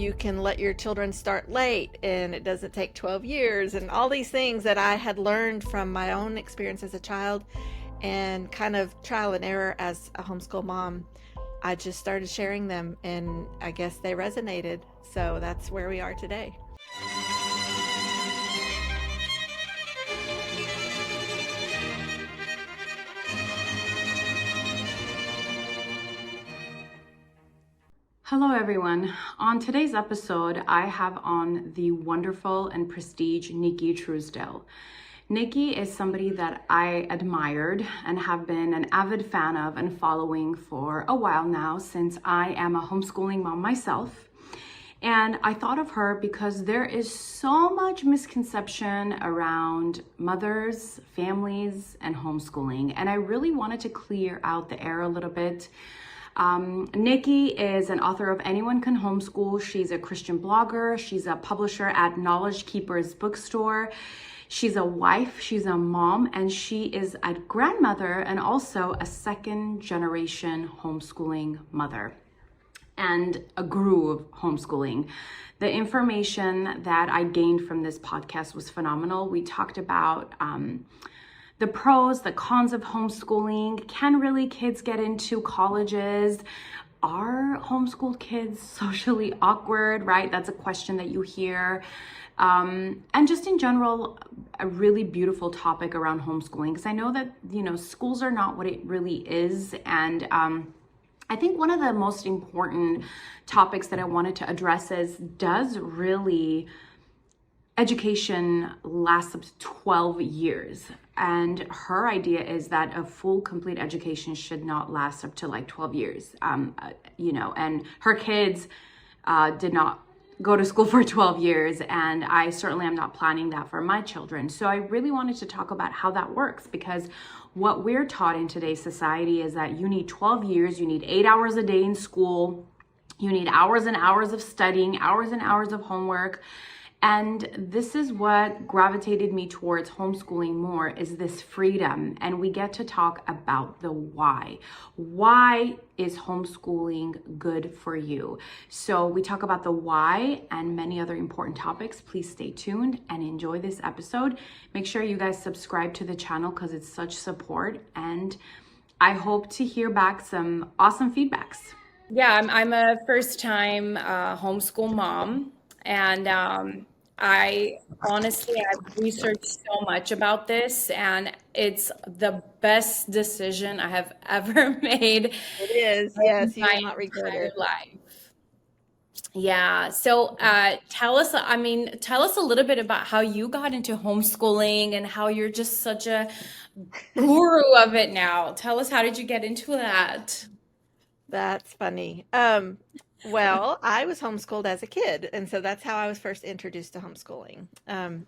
You can let your children start late and it doesn't take 12 years, and all these things that I had learned from my own experience as a child and kind of trial and error as a homeschool mom. I just started sharing them, and I guess they resonated. So that's where we are today. Hello, everyone. On today's episode, I have on the wonderful and prestige Nikki Truesdale. Nikki is somebody that I admired and have been an avid fan of and following for a while now, since I am a homeschooling mom myself. And I thought of her because there is so much misconception around mothers, families, and homeschooling. And I really wanted to clear out the air a little bit. Nikki is an author of Anyone Can Homeschool. She's a Christian blogger. She's a publisher at Knowledge Keepers Bookstore. She's a wife, she's a mom, and she is a grandmother and also a second generation homeschooling mother and a guru of homeschooling. The information that I gained from this podcast was phenomenal. We talked about the pros, the cons of homeschooling. Can really kids get into colleges? Are homeschooled kids socially awkward, right? That's a question that you hear. And just in general, a really beautiful topic around homeschooling, because I know that, schools are not what it really is. And I think one of the most important topics that I wanted to address is, does really education lasts up to 12 years. And her idea is that a full, complete education should not last up to like 12 years. And her kids did not go to school for 12 years. And I certainly am not planning that for my children. So I really wanted to talk about how that works, because what we're taught in today's society is that you need 12 years, you need 8 hours a day in school, you need hours and hours of studying, hours and hours of homework. And this is what gravitated me towards homeschooling more, is this freedom. And we get to talk about the why. Why is homeschooling good for you? So we talk about the why and many other important topics. Please stay tuned and enjoy this episode. Make sure you guys subscribe to the channel because it's such support. And I hope to hear back some awesome feedbacks. Yeah, I'm a first-time homeschool mom, and I've researched so much about this, and it's the best decision I have ever made It is, in yes, you my will not regret entire it. life. Yeah, so tell us a little bit about how you got into homeschooling and how you're just such a guru of it now. Tell us, how did you get into that? That's funny. Well, I was homeschooled as a kid, and so that's how I was first introduced to homeschooling.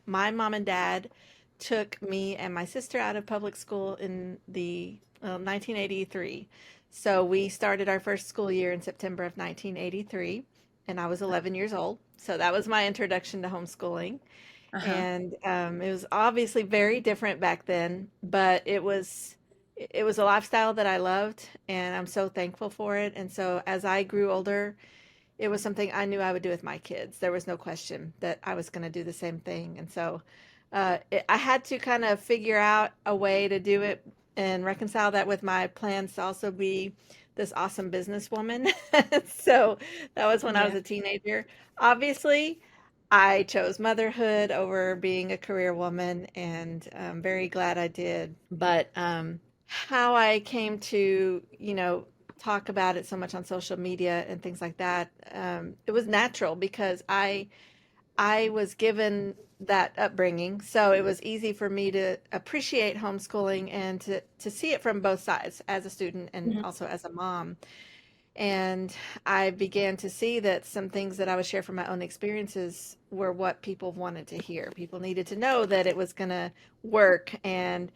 My mom and dad took me and my sister out of public school in the 1983. So we started our first school year in September of 1983, and I was 11 years old. So that was my introduction to homeschooling. Uh-huh. And it was obviously very different back then, but it was a lifestyle that I loved, and I'm so thankful for it. And so as I grew older, it was something I knew I would do with my kids. There was no question that I was going to do the same thing. And so I had to kind of figure out a way to do it and reconcile that with my plans to also be this awesome businesswoman. So that was when I was Yeah. a teenager. Obviously, I chose motherhood over being a career woman, and I'm very glad I did. But how I came to, talk about it so much on social media and things like that, it was natural because I was given that upbringing, so it was easy for me to appreciate homeschooling and to see it from both sides as a student and Mhm. also as a mom. And I began to see that some things that I would share from my own experiences were what people wanted to hear. People needed to know that it was going to work. And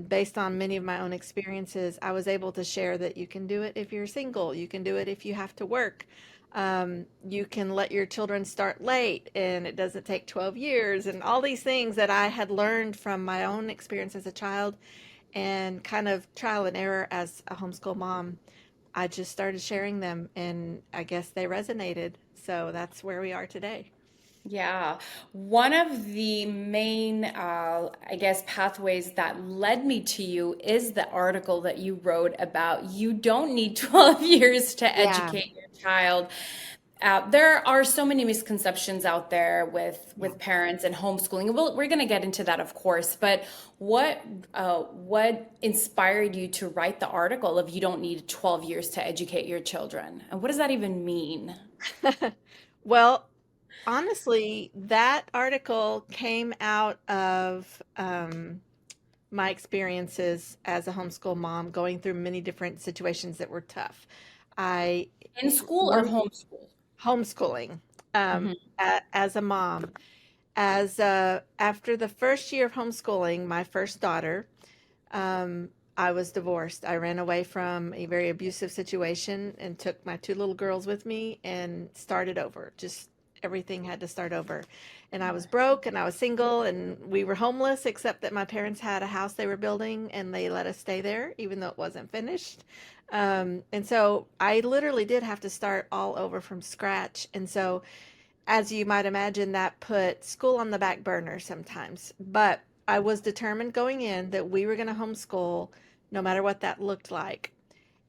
based on many of my own experiences, I was able to share that you can do it if you're single, you can do it if you have to work. You can let your children start late and it doesn't take 12 years, and all these things that I had learned from my own experience as a child and kind of trial and error as a homeschool mom. I just started sharing them, and I guess they resonated. So that's where we are today. Yeah. One of the main, I guess, pathways that led me to you is the article that you wrote about you don't need 12 years to Yeah. educate your child. There are so many misconceptions out there Yeah. with parents and homeschooling. We're going to get into that, of course. But what inspired you to write the article of you don't need 12 years to educate your children? And what does that even mean? Well, honestly, that article came out of my experiences as a homeschool mom, going through many different situations that were tough. I In school or one homeschool? homeschooling Mhm. as a mom. As after the first year of homeschooling, my first daughter, um, I was divorced. I ran away from a very abusive situation and took my two little girls with me and started over. Just everything had to start over. And I was broke and I was single and we were homeless, except that my parents had a house they were building and they let us stay there, even though it wasn't finished. And so I literally did have to start all over from scratch. And so, as you might imagine, that put school on the back burner sometimes. But I was determined going in that we were going to homeschool no matter what that looked like.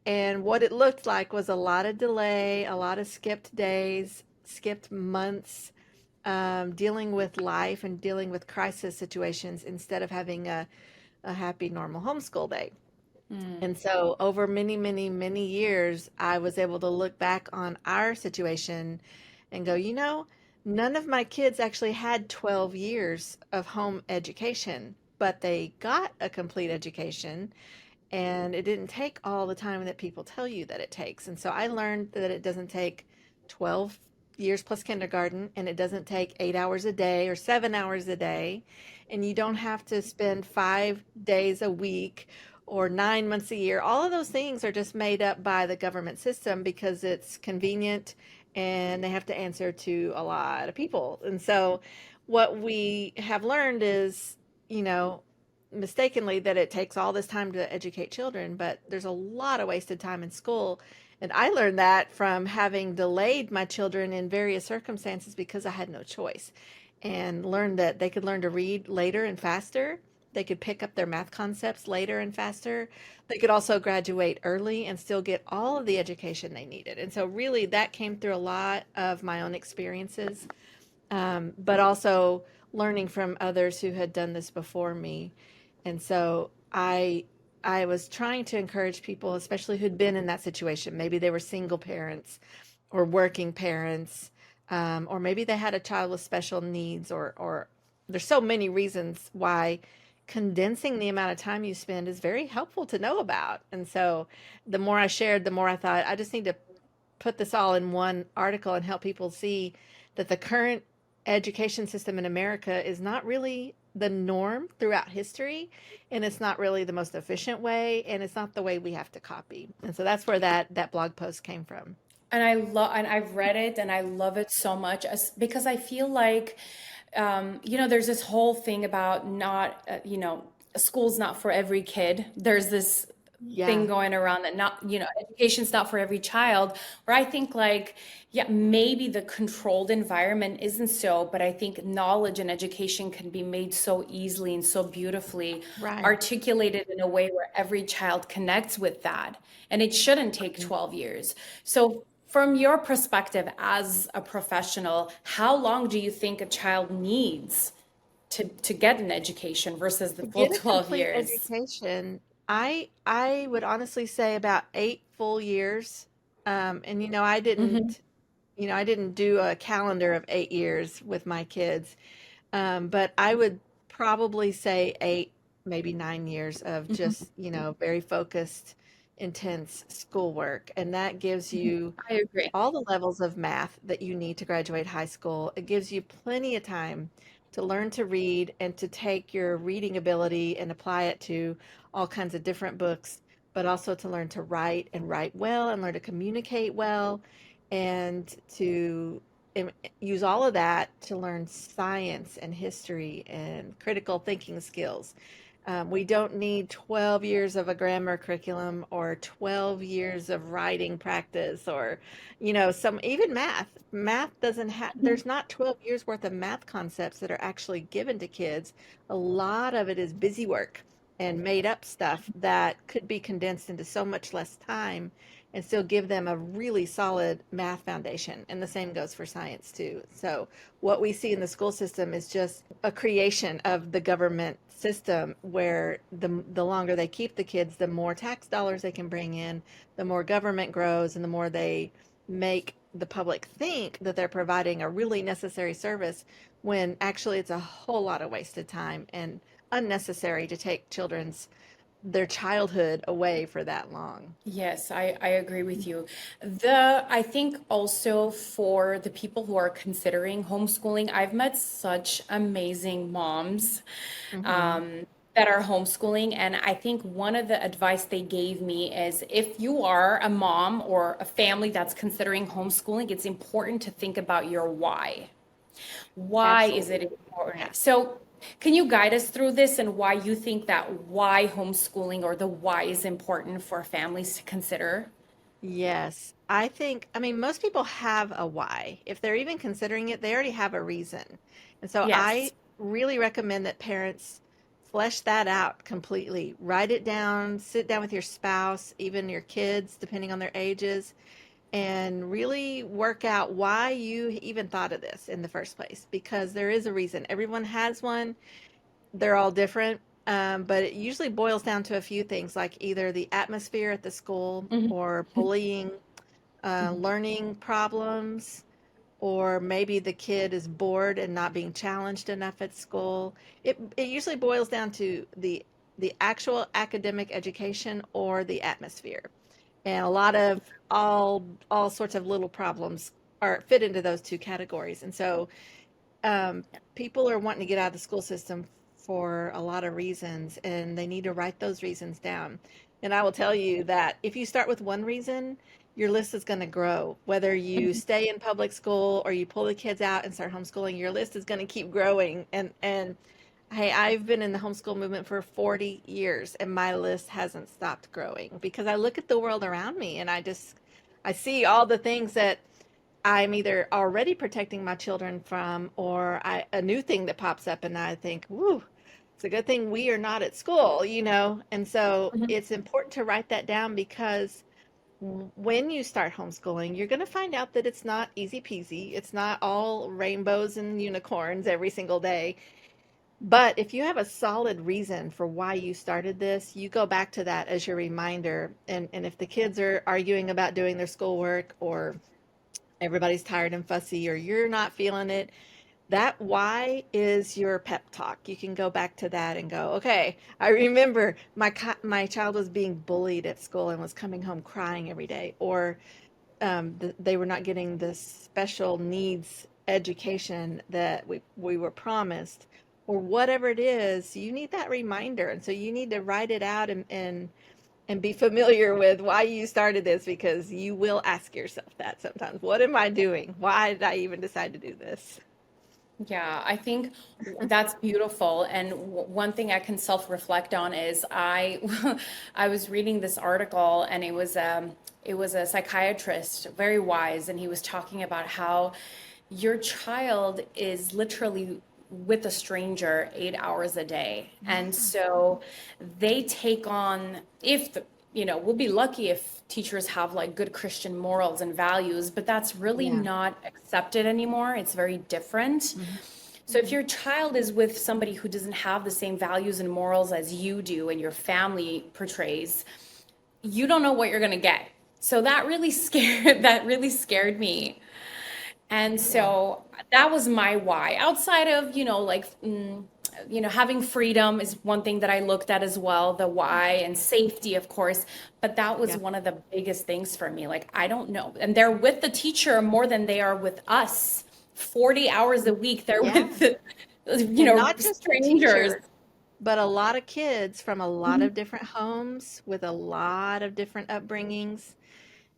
And what it looked like was a lot of delay, a lot of skipped days, skipped months, dealing with life and dealing with crisis situations instead of having a happy, normal homeschool day. Mm. And so, over many, many, many years, I was able to look back on our situation and go, none of my kids actually had 12 years of home education, but they got a complete education and it didn't take all the time that people tell you that it takes. And so I learned that it doesn't take 12 years plus kindergarten, and it doesn't take 8 hours a day or 7 hours a day. And you don't have to spend 5 days a week or 9 months a year. All of those things are just made up by the government system because it's convenient and they have to answer to a lot of people. And so what we have learned is, you know, mistakenly, that it takes all this time to educate children, but there's a lot of wasted time in school. And I learned that from having delayed my children in various circumstances because I had no choice, and learned that they could learn to read later and faster. They could pick up their math concepts later and faster. They could also graduate early and still get all of the education they needed. And so, really, that came through a lot of my own experiences, but also learning from others who had done this before me. And so I was trying to encourage people, especially who'd been in that situation. Maybe they were single parents or working parents, or maybe they had a child with special needs, or there's so many reasons why condensing the amount of time you spend is very helpful to know about. And so the more I shared, the more I thought I just need to put this all in one article and help people see that the current education system in America is not really the norm throughout history, and it's not really the most efficient way, and it's not the way we have to copy. And so that's where that blog post came from. And I've read it and I love it so much because I feel like, there's this whole thing about not, school's not for every kid. There's this thing Yeah, going around that not, education's not for every child, where I think like, yeah, maybe the controlled environment isn't so, but I think knowledge and education can be made so easily and so beautifully right. articulated in a way where every child connects with that. And it shouldn't take 12 years. So from your perspective as a professional, how long do you think a child needs to get an education versus the To full get a 12 complete years? education, I would honestly say about 8 full years. And Hmm. I didn't do a calendar of 8 years with my kids. But I would probably say 8, maybe 9 years of Hmm. just, very focused, intense schoolwork. And that gives you I agree. all the levels of math that you need to graduate high school. It gives you plenty of time to learn to read and to take your reading ability and apply it to all kinds of different books, but also to learn to write and write well and learn to communicate well, and to im- use all of that to learn science and history and critical thinking skills. We don't need 12 years of a grammar curriculum or 12 years of writing practice or, some even math. Math doesn't have, Mhm. there's not 12 years worth of math concepts that are actually given to kids. A lot of it is busy work and made up stuff that could be condensed into so much less time and still give them a really solid math foundation. And the same goes for science too. So, what we see in the school system is just a creation of the government system where the longer they keep the kids, the more tax dollars they can bring in, the more government grows, and the more they make the public think that they're providing a really necessary service when actually it's a whole lot of wasted time and unnecessary to take children's their childhood away for that long. Yes, I agree with you. I think also for the people who are considering homeschooling, I've met such amazing moms Hmm. um, that are homeschooling. And I think one of the advice they gave me is if you are a mom or a family that's considering homeschooling, it's important to think about your why. Why is it Absolutely. Yeah. important? So, can you guide us through this and why you think that why homeschooling or the why is important for families to consider? Yes, I mean, most people have a why. If they're even considering it, they already have a reason. And so I Yes. really recommend that parents flesh that out completely. Write it down, sit down with your spouse, even your kids, depending on their ages, and really work out why you even thought of this in the first place, because there is a reason. Everyone has one. They're all different. But it usually boils down to a few things like either the atmosphere at the school Mhm. or bullying, Mhm. learning problems, or maybe the kid is bored and not being challenged enough at school. It usually boils down to the actual academic education or the atmosphere. And a lot of all sorts of little problems are fit into those two categories. And so um, people are wanting to get out of the school system for a lot of reasons, and they need to write those reasons down. And I will tell you that if you start with one reason, your list is going to grow. Whether you Mhm. stay in public school or you pull the kids out and start homeschooling, your list is going to keep growing. And hey, I've been in the homeschool movement for 40 years, and my list hasn't stopped growing because I look at the world around me and I see all the things that I'm either already protecting my children from, or a new thing that pops up, and I think, "Woo, it's a good thing we are not at school." And so Mhm. it's important to write that down because when you start homeschooling, you're going to find out that it's not easy peasy. It's not all rainbows and unicorns every single day. But if you have a solid reason for why you started this, you go back to that as your reminder. And if the kids are arguing about doing their schoolwork, or everybody's tired and fussy, or you're not feeling it, that why is your pep talk. You can go back to that and go, okay, I remember my child was being bullied at school and was coming home crying every day, or they were not getting the special needs education that we were promised, or whatever it is. You need that reminder, and so you need to write it out and be familiar with why you started this, because you will ask yourself that sometimes. What am I doing? Why did I even decide to do this? Yeah, I think that's beautiful. And one thing I can self-reflect on is I was reading this article and it was a psychiatrist, very wise, and he was talking about how your child is literally with a stranger 8 hours a day. And Yeah. so they take on, if the, we'll be lucky if teachers have like good Christian morals and values, but that's really Yeah. not accepted anymore. It's very different. Hmm. So if Hmm. your child is with somebody who doesn't have the same values and morals as you do and your family portrays, you don't know what you're going to get. So that really scared me. And Yeah. so that was my why. Outside of, having freedom is one thing that I looked at as well, the why and safety, of course. But that was Yeah. one of the biggest things for me. Like, I don't know. And they're with the teacher more than they are with us. 40 hours a week, they're Yeah. with, And not just the strangers. teacher, but a lot of kids from a lot Mhm. of different homes with a lot of different upbringings.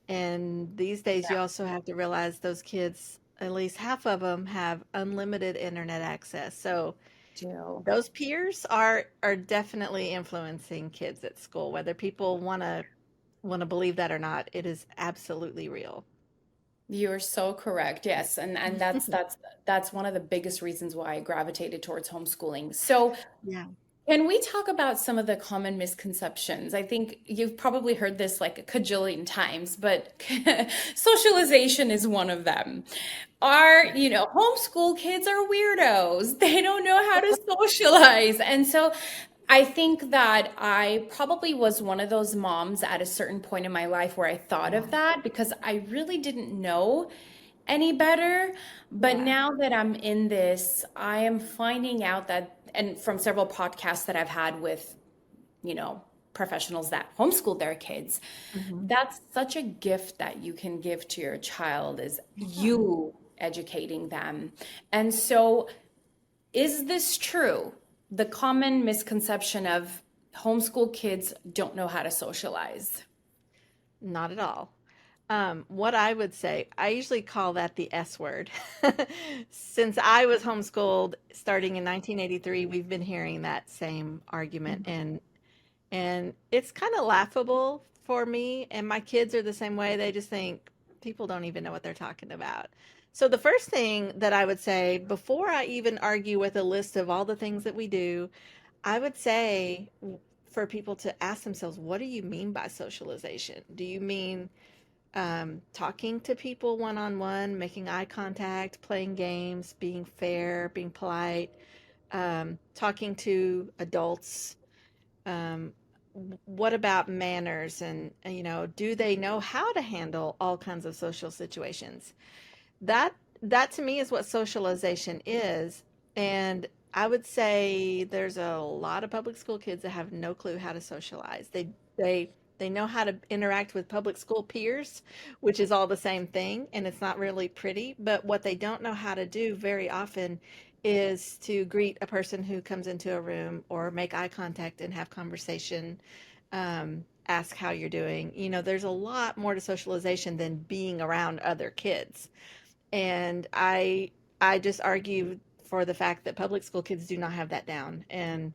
And these days, you also have to realize those kids, at least half of them, have unlimited internet access. So do. Those peers are definitely influencing kids at school, whether people want to believe that or not. It is absolutely real. You're so correct. Yes, and that's one of the biggest reasons why I gravitated towards homeschooling. So, Yeah. can we talk about some of the common misconceptions? I think you've probably heard this like a cajillion times, but socialization is one of them. Homeschool kids are weirdos. They don't know how to socialize. And so I think that I probably was one of those moms at a certain point in my life where I thought Yeah. of that because I really didn't know any better. But Yeah. now that I'm in this, I am finding out that, and from several podcasts that I've had with, you know, professionals that homeschool their kids, Hmm. that's such a gift that you can give to your child is Yeah. you educating them. And so, is this true? The common misconception of homeschool kids don't know how to socialize. Not at all. What I would say, I usually call that the S word. Since I was homeschooled starting in 1983, we've been hearing that same argument, and it's kind of laughable for me, and my kids are the same way. They just think people don't even know what they're talking about. So the first thing that I would say before I even argue with a list of all the things that we do, I would say for people to ask themselves, what do you mean by socialization? Do you mean talking to people one on one, making eye contact, playing games, being fair, being polite, talking to adults? Um, what about manners and do they know how to handle all kinds of social situations? That that to me is what socialization is. And I would say there's a lot of public school kids that have no clue how to socialize. They know how to interact with public school peers, which is all the same thing, and it's not really pretty. But what they don't know how to do very often is to greet a person who comes into a room or make eye contact and have conversation, ask how you're doing. There's a lot more to socialization than being around other kids. And I just argue for the fact that public school kids do not have that down. And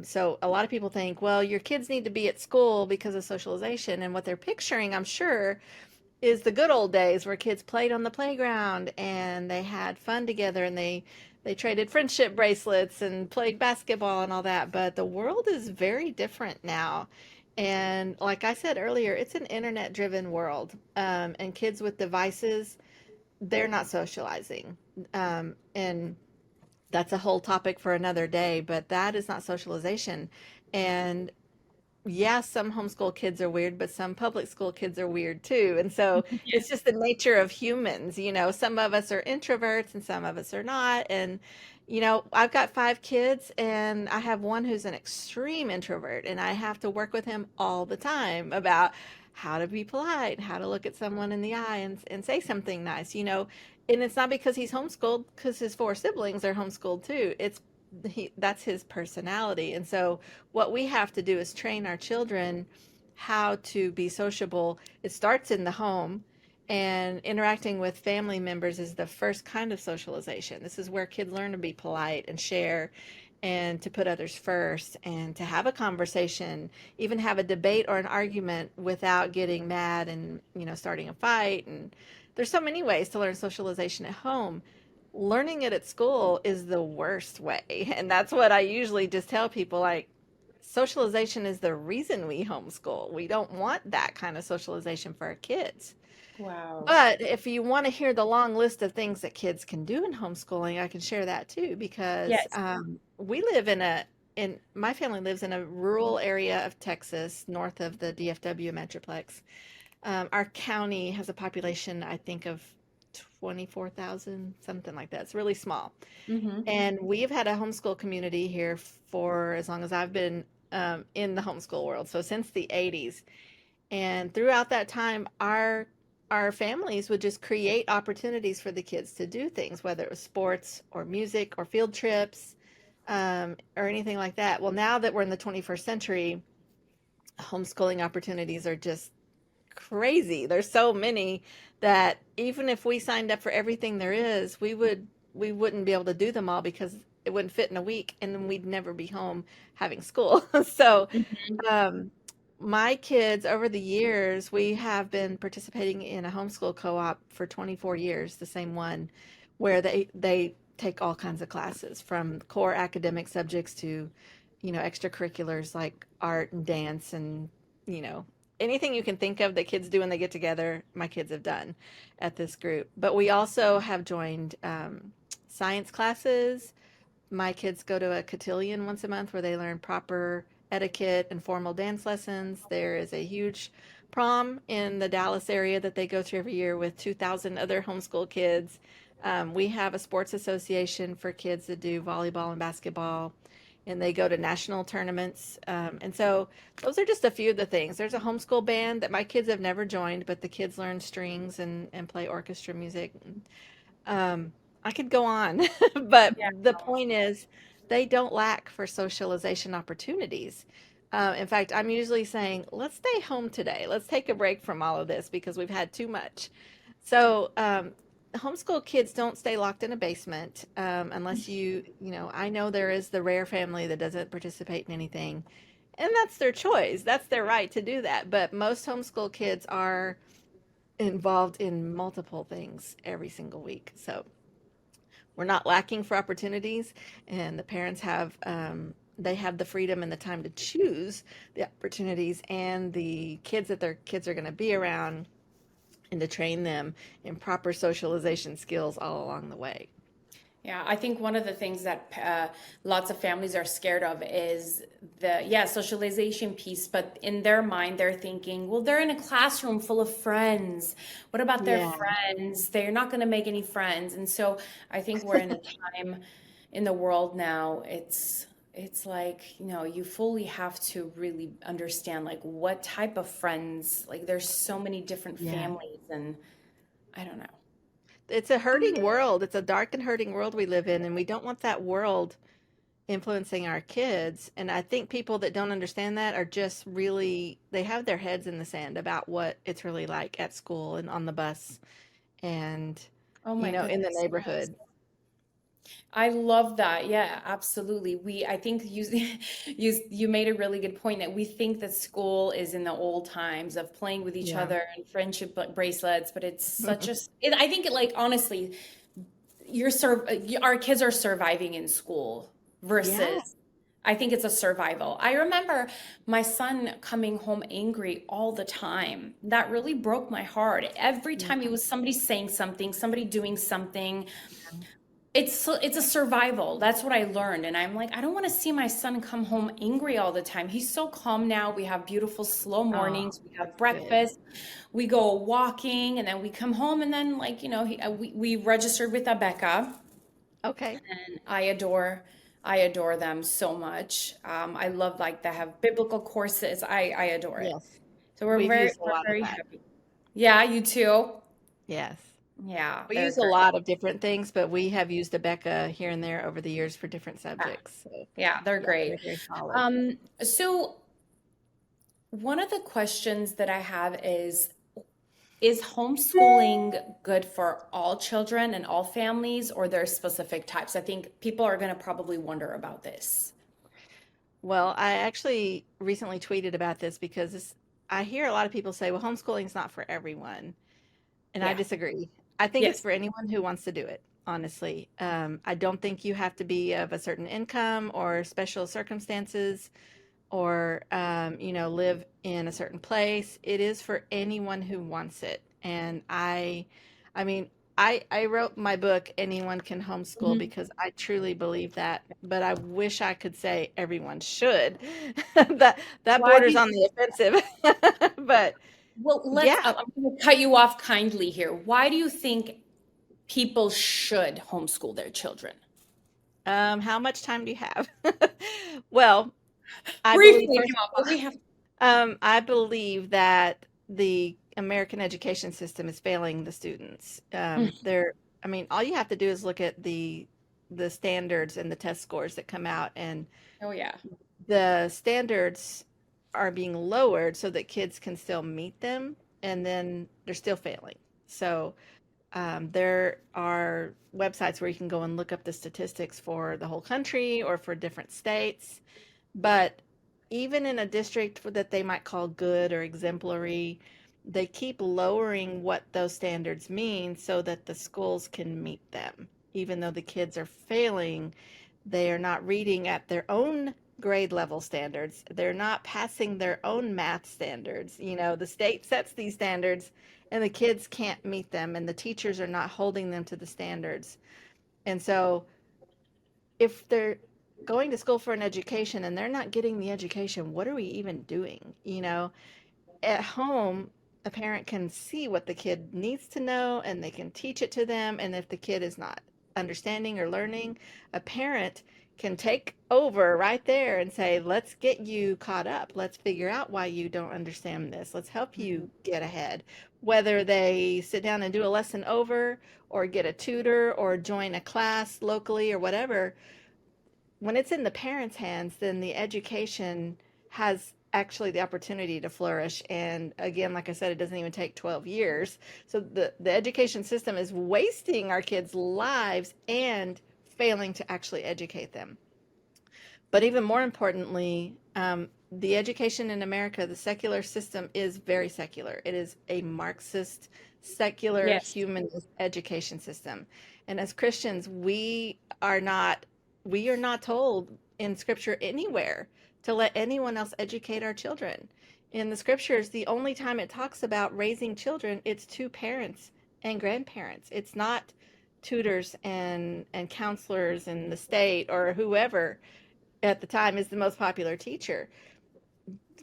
so a lot of people think, well, your kids need to be at school because of socialization. And what they're picturing, I'm sure, is the good old days where kids played on the playground and they had fun together and they traded friendship bracelets and played basketball and all that. But the world is very different now. And like I said earlier, it's an internet driven world. And kids with devices, they're not socializing. And that's a whole topic for another day, but that is not socialization. And yeah, some homeschool kids are weird, but some public school kids are weird too. And so it's just the nature of humans. Some of us are introverts and some of us are not. And, I've got 5 kids and I have one who's an extreme introvert, and I have to work with him all the time about how to be polite, how to look at someone in the eye and say something nice. And it's not because he's homeschooled, because his 4 siblings are homeschooled too. That's his personality. And so what we have to do is train our children how to be sociable. It starts in the home, and interacting with family members is the first kind of socialization. This is where kids learn to be polite and share and to put others first and to have a conversation, even have a debate or an argument without getting mad and, starting a fight. And there's so many ways to learn socialization at home. Learning it at school is the worst way. And that's what I usually just tell people, like, socialization is the reason we homeschool. We don't want that kind of socialization for our kids. Wow. But if you want to hear the long list of things that kids can do in homeschooling, I can share that too, because Yes. we live in my family lives in a rural area of Texas, north of the DFW Metroplex. Our county has a population, I think, of 24,000, something like that. It's really small. Mm-hmm. And we've had a homeschool community here for as long as I've been in the homeschool world. So since the 80s. And throughout that time, our families would just create opportunities for the kids to do things, whether it was sports or music or field trips, or anything like that. Well, now that we're in the 21st century, homeschooling opportunities are just crazy. There's so many that even if we signed up for everything there is, we wouldn't be able to do them all because it wouldn't fit in a week, and then we'd never be home having school. So Mhm. um, my kids, over the years, we have been participating in a homeschool co-op for 24 years, the same one, where they take all kinds of classes from core academic subjects to, extracurriculars like art and dance and, you know, anything you can think of that kids do when they get together, my kids have done at this group. But we also have joined science classes. My kids go to a cotillion once a month where they learn proper etiquette and formal dance lessons. There is a huge prom in the Dallas area that they go to every year with 2,000 other homeschool kids. We have a sports association for kids that do volleyball and basketball, and they go to national tournaments. And so those are just a few of the things. There's a homeschool band that my kids have never joined, but the kids learn strings and play orchestra music. Um, I could go on, but Yeah. the point is, they don't lack for socialization opportunities. In fact, I'm usually saying, let's stay home today. Let's take a break from all of this because we've had too much. So, homeschool kids don't stay locked in a basement unless I know there is the rare family that doesn't participate in anything, and that's their choice. That's their right to do that. But most homeschool kids are involved in multiple things every single week. So we're not lacking for opportunities, and the parents have they have the freedom and the time to choose the opportunities and the kids that their kids are going to be around, and to train them in proper socialization skills all along the way. Yeah, I think one of the things that lots of families are scared of is the, yeah, socialization piece, but in their mind, they're thinking, well, they're in a classroom full of friends. What about their Yeah. friends? They're not going to make any friends. And so I think we're in a time in the world now, it's like, you fully have to really understand like what type of friends, like there's so many different Yeah. families and I don't know. It's a hurting world. It's a dark and hurting world we live in, and we don't want that world influencing our kids. And I think people that don't understand that are just really, they have their heads in the sand about what it's really like at school and on the bus and, Oh my in the goodness, yes. neighborhood. I love that. Yeah, absolutely. I think you you made a really good point that we think that school is in the old times of playing with each Yeah. other and friendship bracelets, but it's such I think it like honestly, our kids are surviving in school Yeah. versus I think it's a survival. I remember my son coming home angry all the time. That really broke my heart. Every Yeah. time it was somebody saying something, somebody doing something, it's a survival. That's what I learned. And I'm like, I don't want to see my son come home angry all the time. He's so calm now. We have beautiful slow Oh, mornings. We have that's good. breakfast. We go walking and then we come home and then like, we registered with Abeka Okay. and I adore them so much. I love like they have biblical courses. I adore it. Yes. So we're We've very used a we're lot of very that. happy. Yeah, you too. Yes. Yeah, We they're use a great. lot of different things, but we have used a Becca here and there over the years for different Yeah, subjects. So, yeah, they're yeah, great. they're very solid. So one of the questions that I have is homeschooling good for all children and all families, or there are specific types? I think people are going to probably wonder about this. Well, I actually recently tweeted about this because I hear a lot of people say, well, homeschooling is not for everyone. And I Yeah. disagree. I think it's Yes. for anyone who wants to do it, honestly. I don't think you have to be of a certain income or special circumstances or, live in a certain place. It is for anyone who wants it. And I mean, I wrote my book, Anyone Can Homeschool, Mhm. because I truly believe that, but I wish I could say everyone should. That Why do borders you, on the offensive. But well, yeah, I'm going to cut you off kindly here. Why do you think people should homeschool their children? how much time do you have? Well, I believe, Briefly, first come on, of but we have, I believe that the American education system is failing the students. I mean, all you have to do is look at the standards and the test scores that come out, and oh yeah. the standards are being lowered so that kids can still meet them, and then they're still failing. So There are websites where you can go and look up the statistics for the whole country or for different states. But even in a district that they might call good or exemplary, they keep lowering what those standards mean so that the schools can meet them. Even though the kids are failing, they are not reading at their own grade level standards. They're not passing their own math standards. The state sets these standards and the kids can't meet them, and the teachers are not holding them to the standards. And so if they're going to school for an education and they're not getting the education, what are we even doing? At home, a parent can see what the kid needs to know and they can teach it to them. And if the kid is not understanding or learning, a parent can take over right there and say, let's get you caught up. Let's figure out why you don't understand this. Let's help you get ahead. Whether they sit down and do a lesson over or get a tutor or join a class locally or whatever, when it's in the parents' hands, then the education has actually the opportunity to flourish. And again, like I said, it doesn't even take 12 years. So the education system is wasting our kids' lives and failing to actually educate them. But even more importantly, the education in America, the secular system is very secular. It is a Marxist, secular, Yes. humanist education system. And as Christians, we are not told in scripture anywhere to let anyone else educate our children. In the scriptures, the only time it talks about raising children, it's to parents and grandparents. It's not tutors and counselors in the state or whoever at the time is the most popular teacher.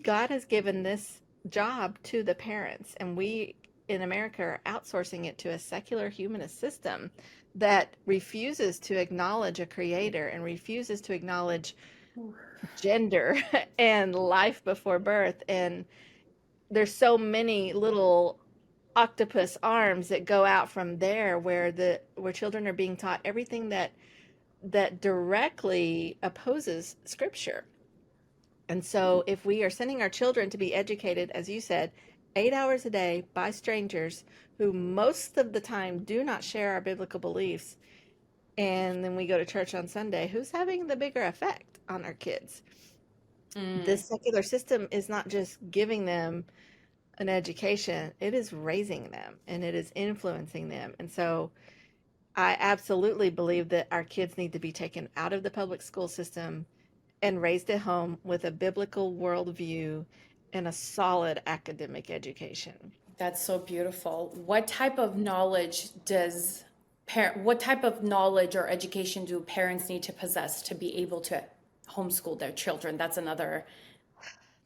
God has given this job to the parents, and we in America are outsourcing it to a secular humanist system that refuses to acknowledge a creator and refuses to acknowledge gender and life before birth. And there's so many little octopus arms that go out from there where children are being taught everything that directly opposes scripture. And so, if we are sending our children to be educated, as you said, 8 hours a day by strangers who most of the time do not share our biblical beliefs, and then we go to church on Sunday, who's having the bigger effect on our kids? Mm. This secular system is not just giving them an education, it is raising them and it is influencing them. And so, I absolutely believe that our kids need to be taken out of the public school system and raised at home with a biblical worldview and a solid academic education. That's so beautiful. What type of knowledge or education do parents need to possess to be able to homeschool their children? That's another,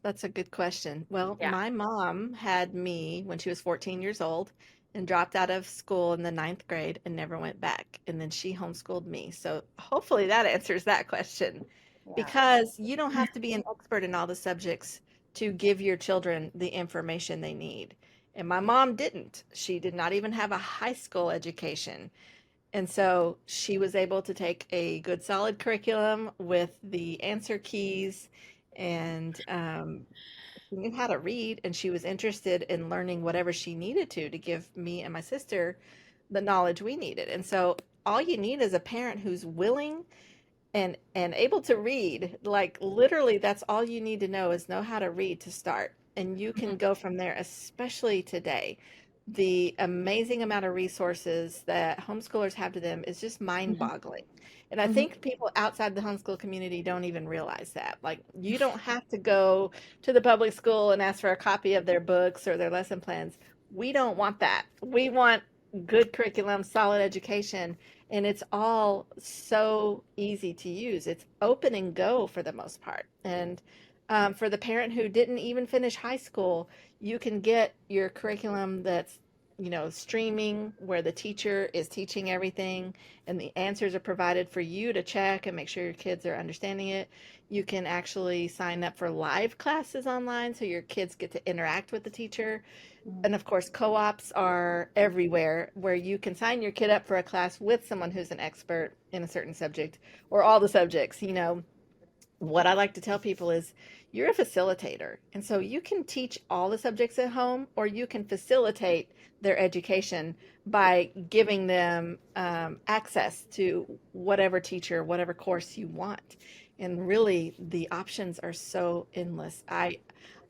That's a good question. Well, yeah. my mom had me when she was 14 years old and dropped out of school in the ninth grade and never went back. And then she homeschooled me. So hopefully that answers that question Yeah. because you don't have to be an expert in all the subjects to give your children the information they need. And my mom didn't. She did not even have a high school education. And so she was able to take a good solid curriculum with the answer keys and she knew how to read and she was interested in learning whatever she needed to give me and my sister the knowledge we needed. And so all you need is a parent who's willing and able to read. Like literally that's all you need to know how to read to start. And you can go from there, especially today. The amazing amount of resources that homeschoolers have to them is just Mhm. mind-boggling. And I Mhm. think people outside the homeschool community don't even realize that. Like you don't have to go to the public school and ask for a copy of their books or their lesson plans. We don't want that. We want good curriculum, solid education, and it's all so easy to use. It's open and go for the most part. And for the parent who didn't even finish high school, you can get your curriculum that's streaming where the teacher is teaching everything and the answers are provided for you to check and make sure your kids are understanding it. You can actually sign up for live classes online so your kids get to interact with the teacher. And of course, co-ops are everywhere where you can sign your kid up for a class with someone who's an expert in a certain subject or all the subjects. what I like to tell people is you're a facilitator. And so you can teach all the subjects at home, or you can facilitate their education by giving them access to whatever teacher, whatever course you want. And really, the options are so endless. I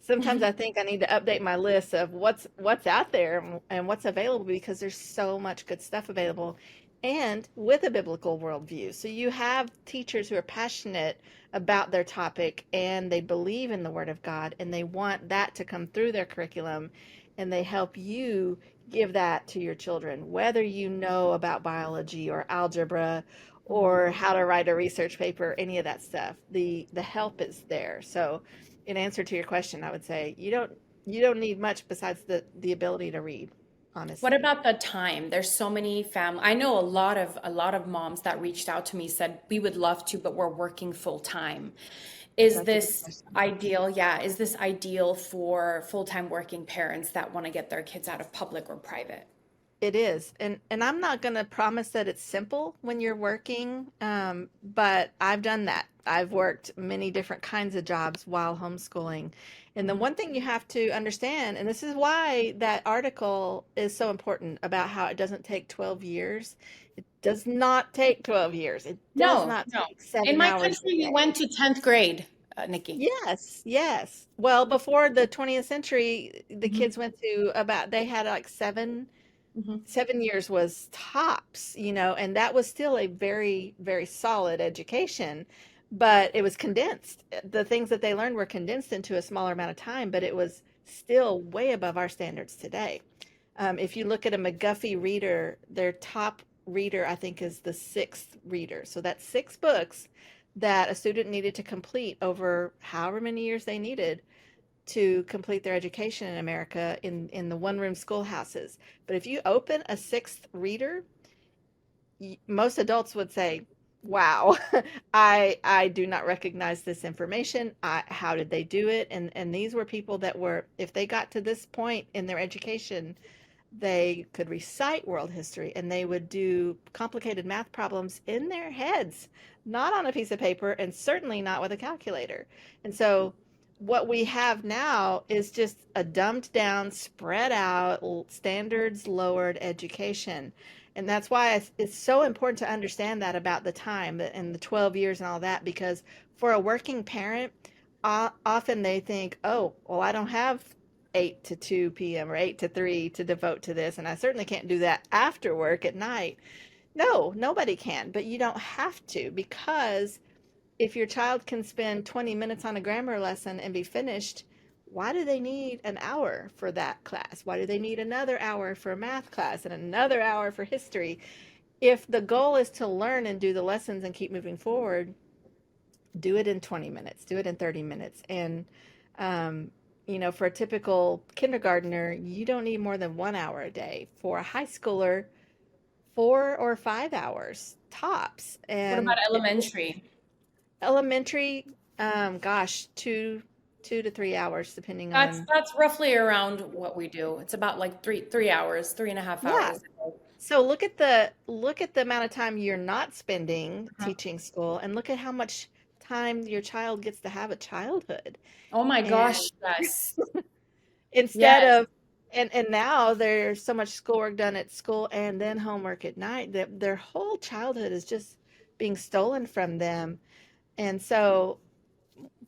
sometimes I think I need to update my list of what's out there and what's available, because there's so much good stuff available and with a biblical worldview. So you have teachers who are passionate about their topic and they believe in the Word of God and they want that to come through their curriculum, and they help you give that to your children, whether you know about biology or algebra or how to write a research paper, any of that stuff. The help is there. So in answer to your question, I would say you don't need much besides the ability to read, What honestly. about the time? There's so many I know a lot of moms that reached out to me said we would love to, but we're working full time. Is That's a good this question. ideal? Yeah, is this ideal for full-time working parents that want to get their kids out of public or private? It is. And I'm not going to promise that it's simple when you're working, but I've done that. I've worked many different kinds of jobs while homeschooling. And the Mhm. one thing you have to understand, and this is why that article is so important about how it doesn't take 12 years. It does not take 12 years. It does No, not no. take In 7 my hours a country, we day. went to 10th grade, Nikki. Yes, yes. Well, before the 20th century, the Mhm, kids went to about, they had like seven mhm. 7 years was tops, and that was still a very, very solid education, but it was condensed. The things that they learned were condensed into a smaller amount of time, but it was still way above our standards today. If you look at a McGuffey reader, their top reader, I think, is the sixth reader. So that's 6 books that a student needed to complete over however many years they needed to complete their education in America in the one room schoolhouses. But if you open a sixth reader, most adults would say, "Wow, I do not recognize this information. How did they do it?" And these were people that were, if they got to this point in their education, they could recite world history and they would do complicated math problems in their heads, not on a piece of paper and certainly not with a calculator. And so what we have now is just a dumbed down, spread out, standards lowered education. And that's why it's so important to understand that about the time and the 12 years and all that, because for a working parent, often they think, oh, well, I don't have 8 to 2 p.m. or 8 to 3 to devote to this. And I certainly can't do that after work at night. No, nobody can, but you don't have to, because if your child can spend 20 minutes on a grammar lesson and be finished, why do they need an hour for that class? Why do they need another hour for a math class and another hour for history? If the goal is to learn and do the lessons and keep moving forward, do it in 20 minutes, do it in 30 minutes. And, um, for a typical kindergartner, you don't need more than 1 hour a day. For a high schooler, 4 or 5 hours tops. What about And elementary? elementary, gosh, 2 to 3 hours, depending That's on, that's roughly around what we do. It's about like 3 hours, three and a half yeah. hours. So look at the amount of time you're not spending Mhm. teaching school, and look at how much time your child gets to have a childhood. Oh my And gosh, yes. instead Yes. of and now there's so much schoolwork done at school and then homework at night that their whole childhood is just being stolen from them. And so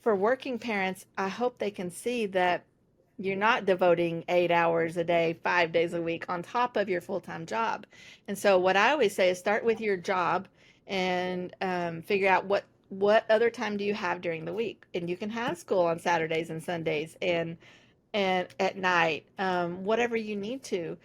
for working parents, I hope they can see that you're not devoting 8 hours a day, 5 days a week on top of your full time job. And so, what I always say is start with your job and figure out what other time do you have during the week, and you can have school on Saturdays and Sundays and at night, whatever you need to.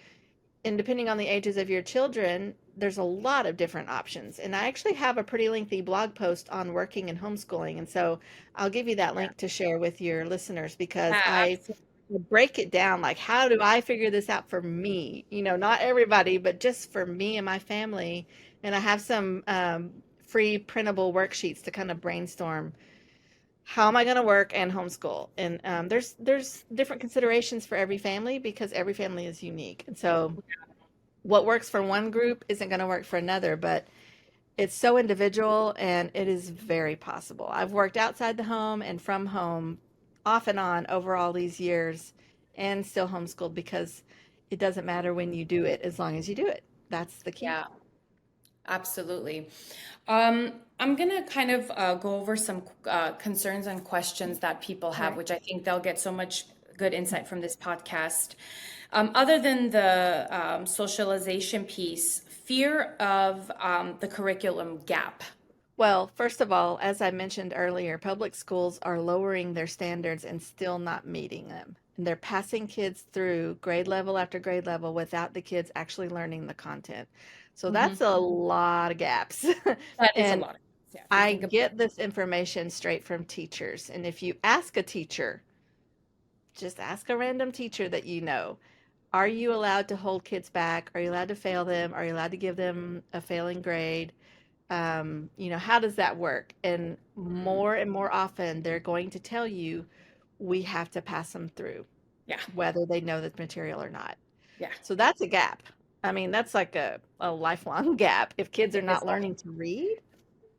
And depending on the ages of your children, there's a lot of different options. And I actually have a pretty lengthy blog post on working and homeschooling. And so I'll give you that Yeah, link to share with your listeners, because yeah, I absolutely. break it down like, how do I figure this out for me? Not everybody, but just for me and my family. And I have some free printable worksheets to kind of brainstorm how am I going to work and homeschool. And there's different considerations for every family, because every family is unique. And so what works for one group isn't going to work for another, but It's so individual and it is very possible. I've worked outside the home and from home off and on over all these years and still homeschooled because it doesn't matter when you do it as long as you do it. That's the key. Yeah, absolutely. I'm gonna kind of go over some concerns and questions that people have, Okay. which I think they'll get so much good insight from this podcast. Other than the socialization piece, fear of the curriculum gap. Well, first of all, as I mentioned earlier, public schools are lowering their standards and still not meeting them. And they're passing kids through grade level after grade level without the kids actually learning the content. So Hmm. that's a lot of gaps. That is a And lot. Yeah, if you I think about get this information straight from teachers. And if you ask a teacher, just ask a random teacher that you know, are you allowed to hold kids back? Are you allowed to fail them? Are you allowed to give them a failing grade? How does that work? And it. more and more often, they're going to tell you we have to pass them through, Yeah, whether they know the material or not. yeah, So that's a gap. I mean, that's like a lifelong gap. If kids are it is not learning to read,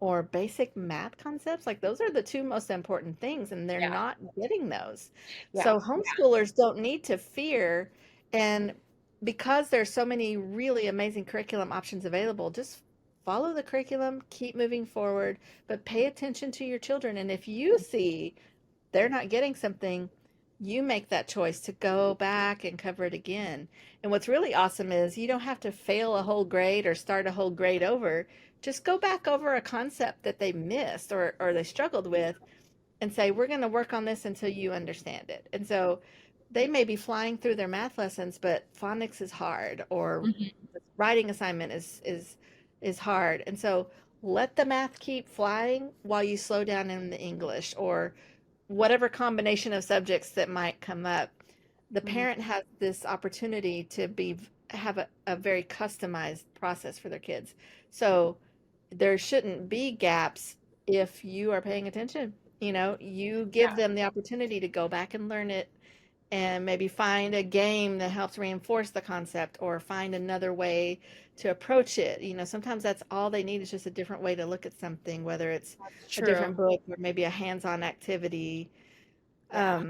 or basic math concepts, like those are the two most important things, and they're yeah, not getting those. yeah, So homeschoolers don't need to fear, and because there's so many really amazing curriculum options available, just follow the curriculum, keep moving forward, but pay attention to your children. And if you see they're not getting something, you make that choice to go back and cover it again. And what's really awesome is you don't have to fail a whole grade or start a whole grade over. Just go back over a concept that they missed or they struggled with and say, we're going to work on this until you understand it. And so they may be flying through their math lessons, but phonics is hard or Mhm. writing assignment is hard. And so let the math keep flying while you slow down in the English or whatever combination of subjects that might come up. The Mhm. parent has this opportunity to have a very customized process for their kids. So there shouldn't be gaps if you are paying attention. You give Yeah, them the opportunity to go back and learn it and maybe find a game that helps reinforce the concept or find another way to approach it. Sometimes that's all they need is just a different way to look at something, whether it's that's a true. different book or maybe a hands-on activity. Yeah.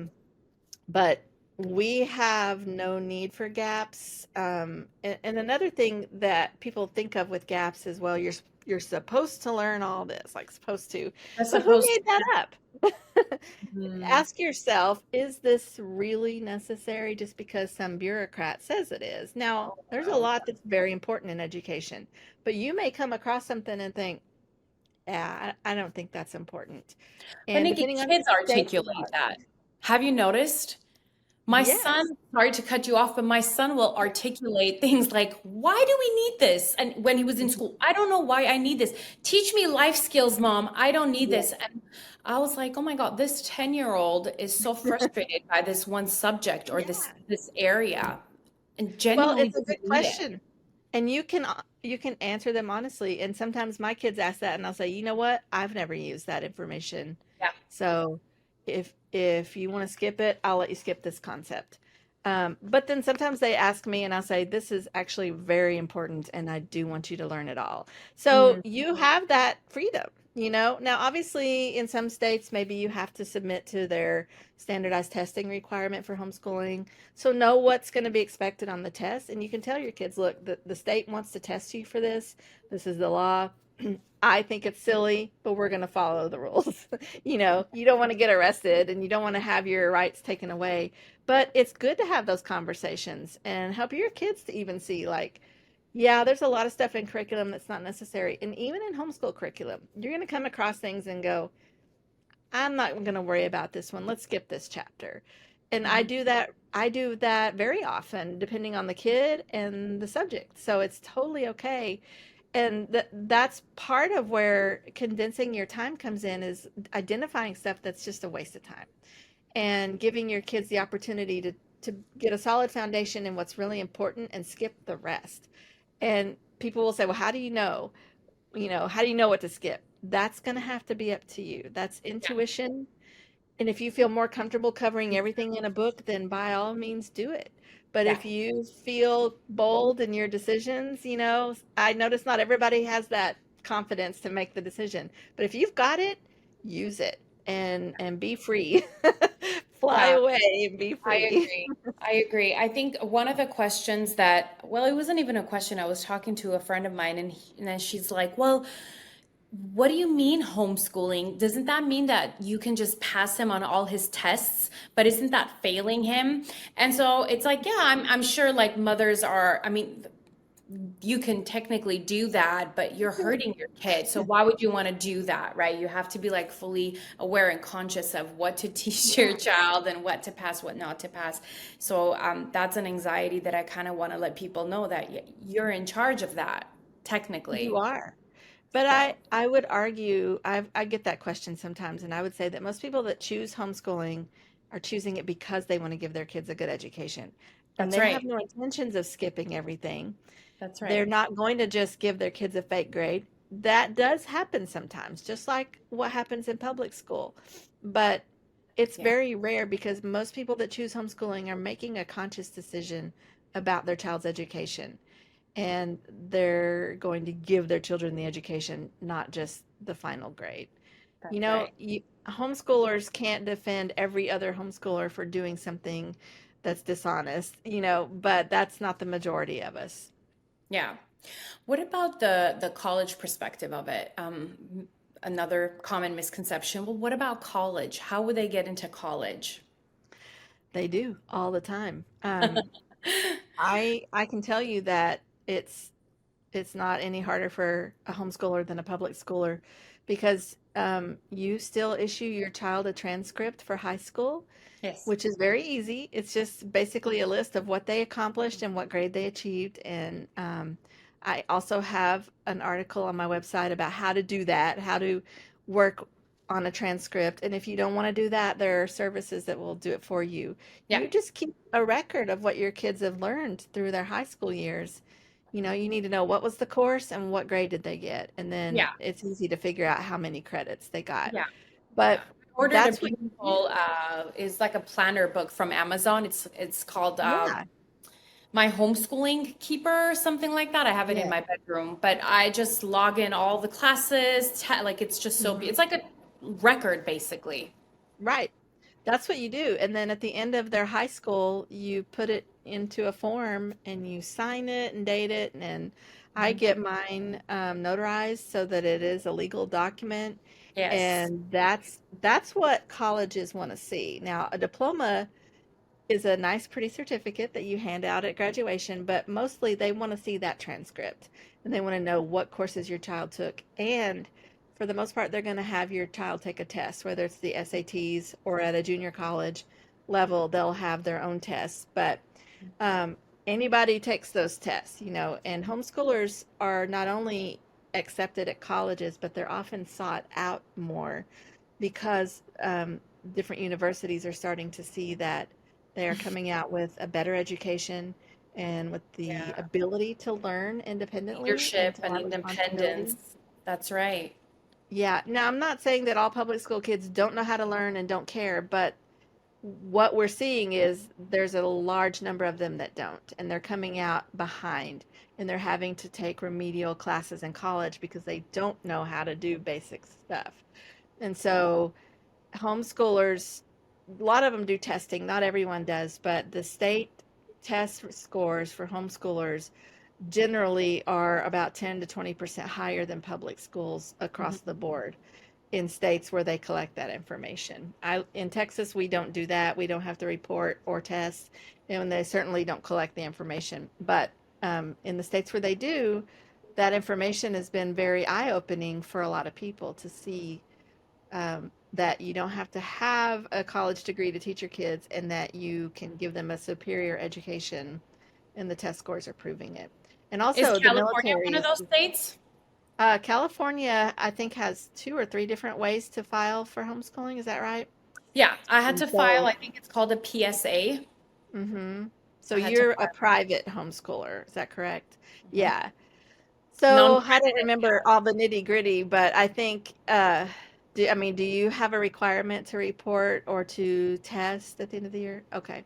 But we have no need for gaps. And another thing that people think of with gaps is, well, you're supposed to learn all this, like supposed to, That's but who supposed made that to. up? Mhm. Ask yourself, is this really necessary just because some bureaucrat says it is? Now, Oh, there's a wow. lot that's very important in education, but you may come across something and think, yeah, I don't think that's important. But And Nikki, depending on kids your state, you articulate are. that. Have you noticed? My Yes. son, sorry to cut you off, but my son will articulate things like, why do we need this? And when he was in school, I don't know why I need this. Teach me life skills, mom. I don't need Yeah. this. And I was like, oh my God, this 10-year-old is so frustrated by this one subject or Yeah. this area and Well, genuinely it's a doesn't good need it. question. And you can answer them honestly. And sometimes my kids ask that and I'll say, "You know what? I've never used that information. Yeah. So if you want to skip it, I'll let you skip this concept." But then sometimes they ask me and I'll say, "This is actually very important and I do want you to learn it all." So Mm, you have that freedom. Now, obviously, in some states, maybe you have to submit to their standardized testing requirement for homeschooling. So know what's going to be expected on the test, and you can tell your kids, look, the state wants to test you for this. This is the law. I think it's silly, but we're going to follow the rules. You don't want to get arrested and you don't want to have your rights taken away, but it's good to have those conversations and help your kids to even see like, yeah, there's a lot of stuff in curriculum that's not necessary. And even in homeschool curriculum, you're going to come across things and go, I'm not going to worry about this one. Let's skip this chapter. And I mhm. do that. I do that very often, depending on the kid and the subject. So it's totally okay. And that's part of where condensing your time comes in is identifying stuff that's just a waste of time and giving your kids the opportunity to get a solid foundation in what's really important and skip the rest. And people will say, well, how do you know? How do you know what to skip? That's going to have to be up to you. That's Yeah, intuition, and if you feel more comfortable covering everything in a book, then by all means do it. But yeah, if you feel bold in your decisions, I notice not everybody has that confidence to make the decision. But if you've got it, use it and be free. Fly Yeah, away and be I free. agree. I agree. I think one of the questions that, well, it wasn't even a question. I was talking to a friend of mine, and then she's like, "Well, what do you mean homeschooling? Doesn't that mean that you can just pass him on all his tests, but isn't that failing him?" And so it's like, yeah, I'm sure like mothers are, I mean, you can technically do that, but you're hurting your kid. So why would you want to do that, right? You have to be like fully aware and conscious of what to teach your Yeah, child and what to pass, what not to pass. So that's an anxiety that I kind of want to let people know that you're in charge of that, you technically. are. But So I would argue, I get that question sometimes, and I would say that most people that choose homeschooling are choosing it because they want to give their kids a good education. And that's they have right. no intentions of skipping everything. That's They're right. not going to just give their kids a fake grade. That does happen sometimes, just like what happens in public school. But it's Yeah, very rare because most people that choose homeschooling are making a conscious decision about their child's education, and they're going to give their children the education, not just the final grade. You that's know, right. homeschoolers can't defend every other homeschooler for doing something that's dishonest, but that's not the majority of us. Yeah. What about the college perspective of it? Another common misconception. Well, what about college? How would they get into college? They do all the time. I can tell you that it's not any harder for a homeschooler than a public schooler because you still issue your child a transcript for high school, Yes. which is very easy. It's just basically a list of what they accomplished and what grade they achieved. And I also have an article on my website about how to do that, how to work on a transcript. And if you don't want to do that, there are services that will do it for you. Yeah. You just keep a record of what your kids have learned through their high school years. You need to know what was the course and what grade did they get. And then Yeah. it's easy to figure out how many credits they got. Yeah. Yeah. But I ordered a that's what you beautiful do. is like a planner book from Amazon. It's called Yeah. My Homeschooling Keeper or something like that. I have it in Yeah. my bedroom, but I just log in all the classes, like it's just so Mhm. it's like a record basically. Right. That's what you do. And then at the end of their high school, you put it into a form and you sign it and date it. And I Mhm. get mine notarized so that it is a legal document. Yes. And that's what colleges want to see. Now, a diploma is a nice, pretty certificate that you hand out at graduation, but mostly they want to see that transcript and they want to know what courses your child took. And for the most part, they're going to have your child take a test, whether it's the SATs or at a junior college level, they'll have their own tests. But um, anybody takes those tests, and homeschoolers are not only accepted at colleges, but they're often sought out more because different universities are starting to see that they are coming out with a better education and with the Yeah. ability to learn independently and Leadership to and have responsibility. independence. That's right. Yeah, now I'm not saying that all public school kids don't know how to learn and don't care, but what we're seeing is there's a large number of them that don't, and they're coming out behind, and they're having to take remedial classes in college because they don't know how to do basic stuff. And so homeschoolers, a lot of them do testing, not everyone does, but the state test scores for homeschoolers generally are about 10 to 20% higher than public schools Mhm. across the board in states where they collect that information. In Texas, we don't do that. We don't have to report or test, and they certainly don't collect the information. But in the states where they do, that information has been very eye-opening for a lot of people to see that you don't have to have a college degree to teach your kids, and that you can give them a superior education, and the test scores are proving it. And Is also, the California military one of is those states? California, I think, has two or three different ways to file for homeschooling. Is that right? Yeah, I had And to file, so, I think it's called a PSA. hmm so I had to you're a file private homeschooler. Is that correct? mhm. Yeah. So I don't Non-accredited. remember all the nitty gritty, but I think, do you have a requirement to report or to test at the end of the year? Okay.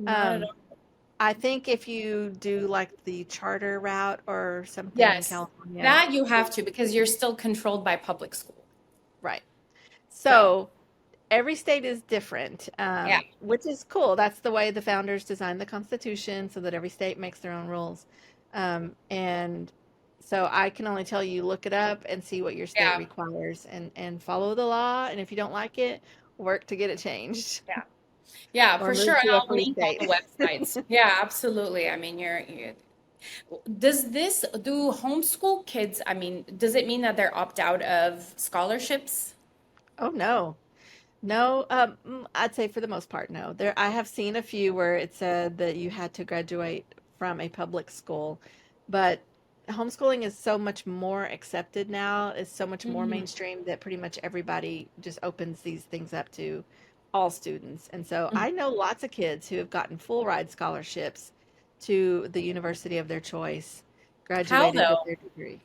Not at Um, all. I think if you do like the charter route or something in Yes, California, that you have to because you're still controlled by public school. right. So, So every state is different, yeah, which is cool. That's the way the founders designed the Constitution so that every state makes their own rules. And so I can only tell you look it up and see what your state yeah, requires and follow the law. And if you don't like it, work to get it changed yeah. Yeah, or for sure. move And to a I'll free link all state. the websites. Yeah, absolutely. I mean, does this do homeschool kids? I mean, does it mean that they're opt out of scholarships? Oh, no. No, I'd say for the most part, no. I have seen a few where it said that you had to graduate from a public school, but homeschooling is so much more accepted now, is so much more Hmm. mainstream that pretty much everybody just opens these things up to all students. And so I know lots of kids who have gotten full ride scholarships to the university of their choice, How graduated with though? their degree.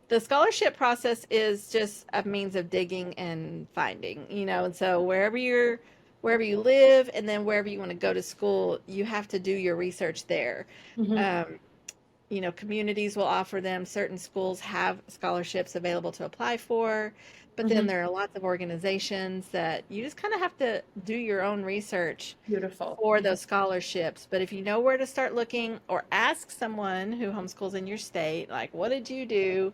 The scholarship process is just a means of digging and finding, and so wherever you live and then wherever you want to go to school, you have to do your research there. Hmm. Um, Communities will offer them. Certain schools have scholarships available to apply for, but then Hmm. there are lots of organizations that you just kind of have to do your own research Beautiful. for those scholarships. But if you know where to start looking or ask someone who homeschools in your state, like, what did you do?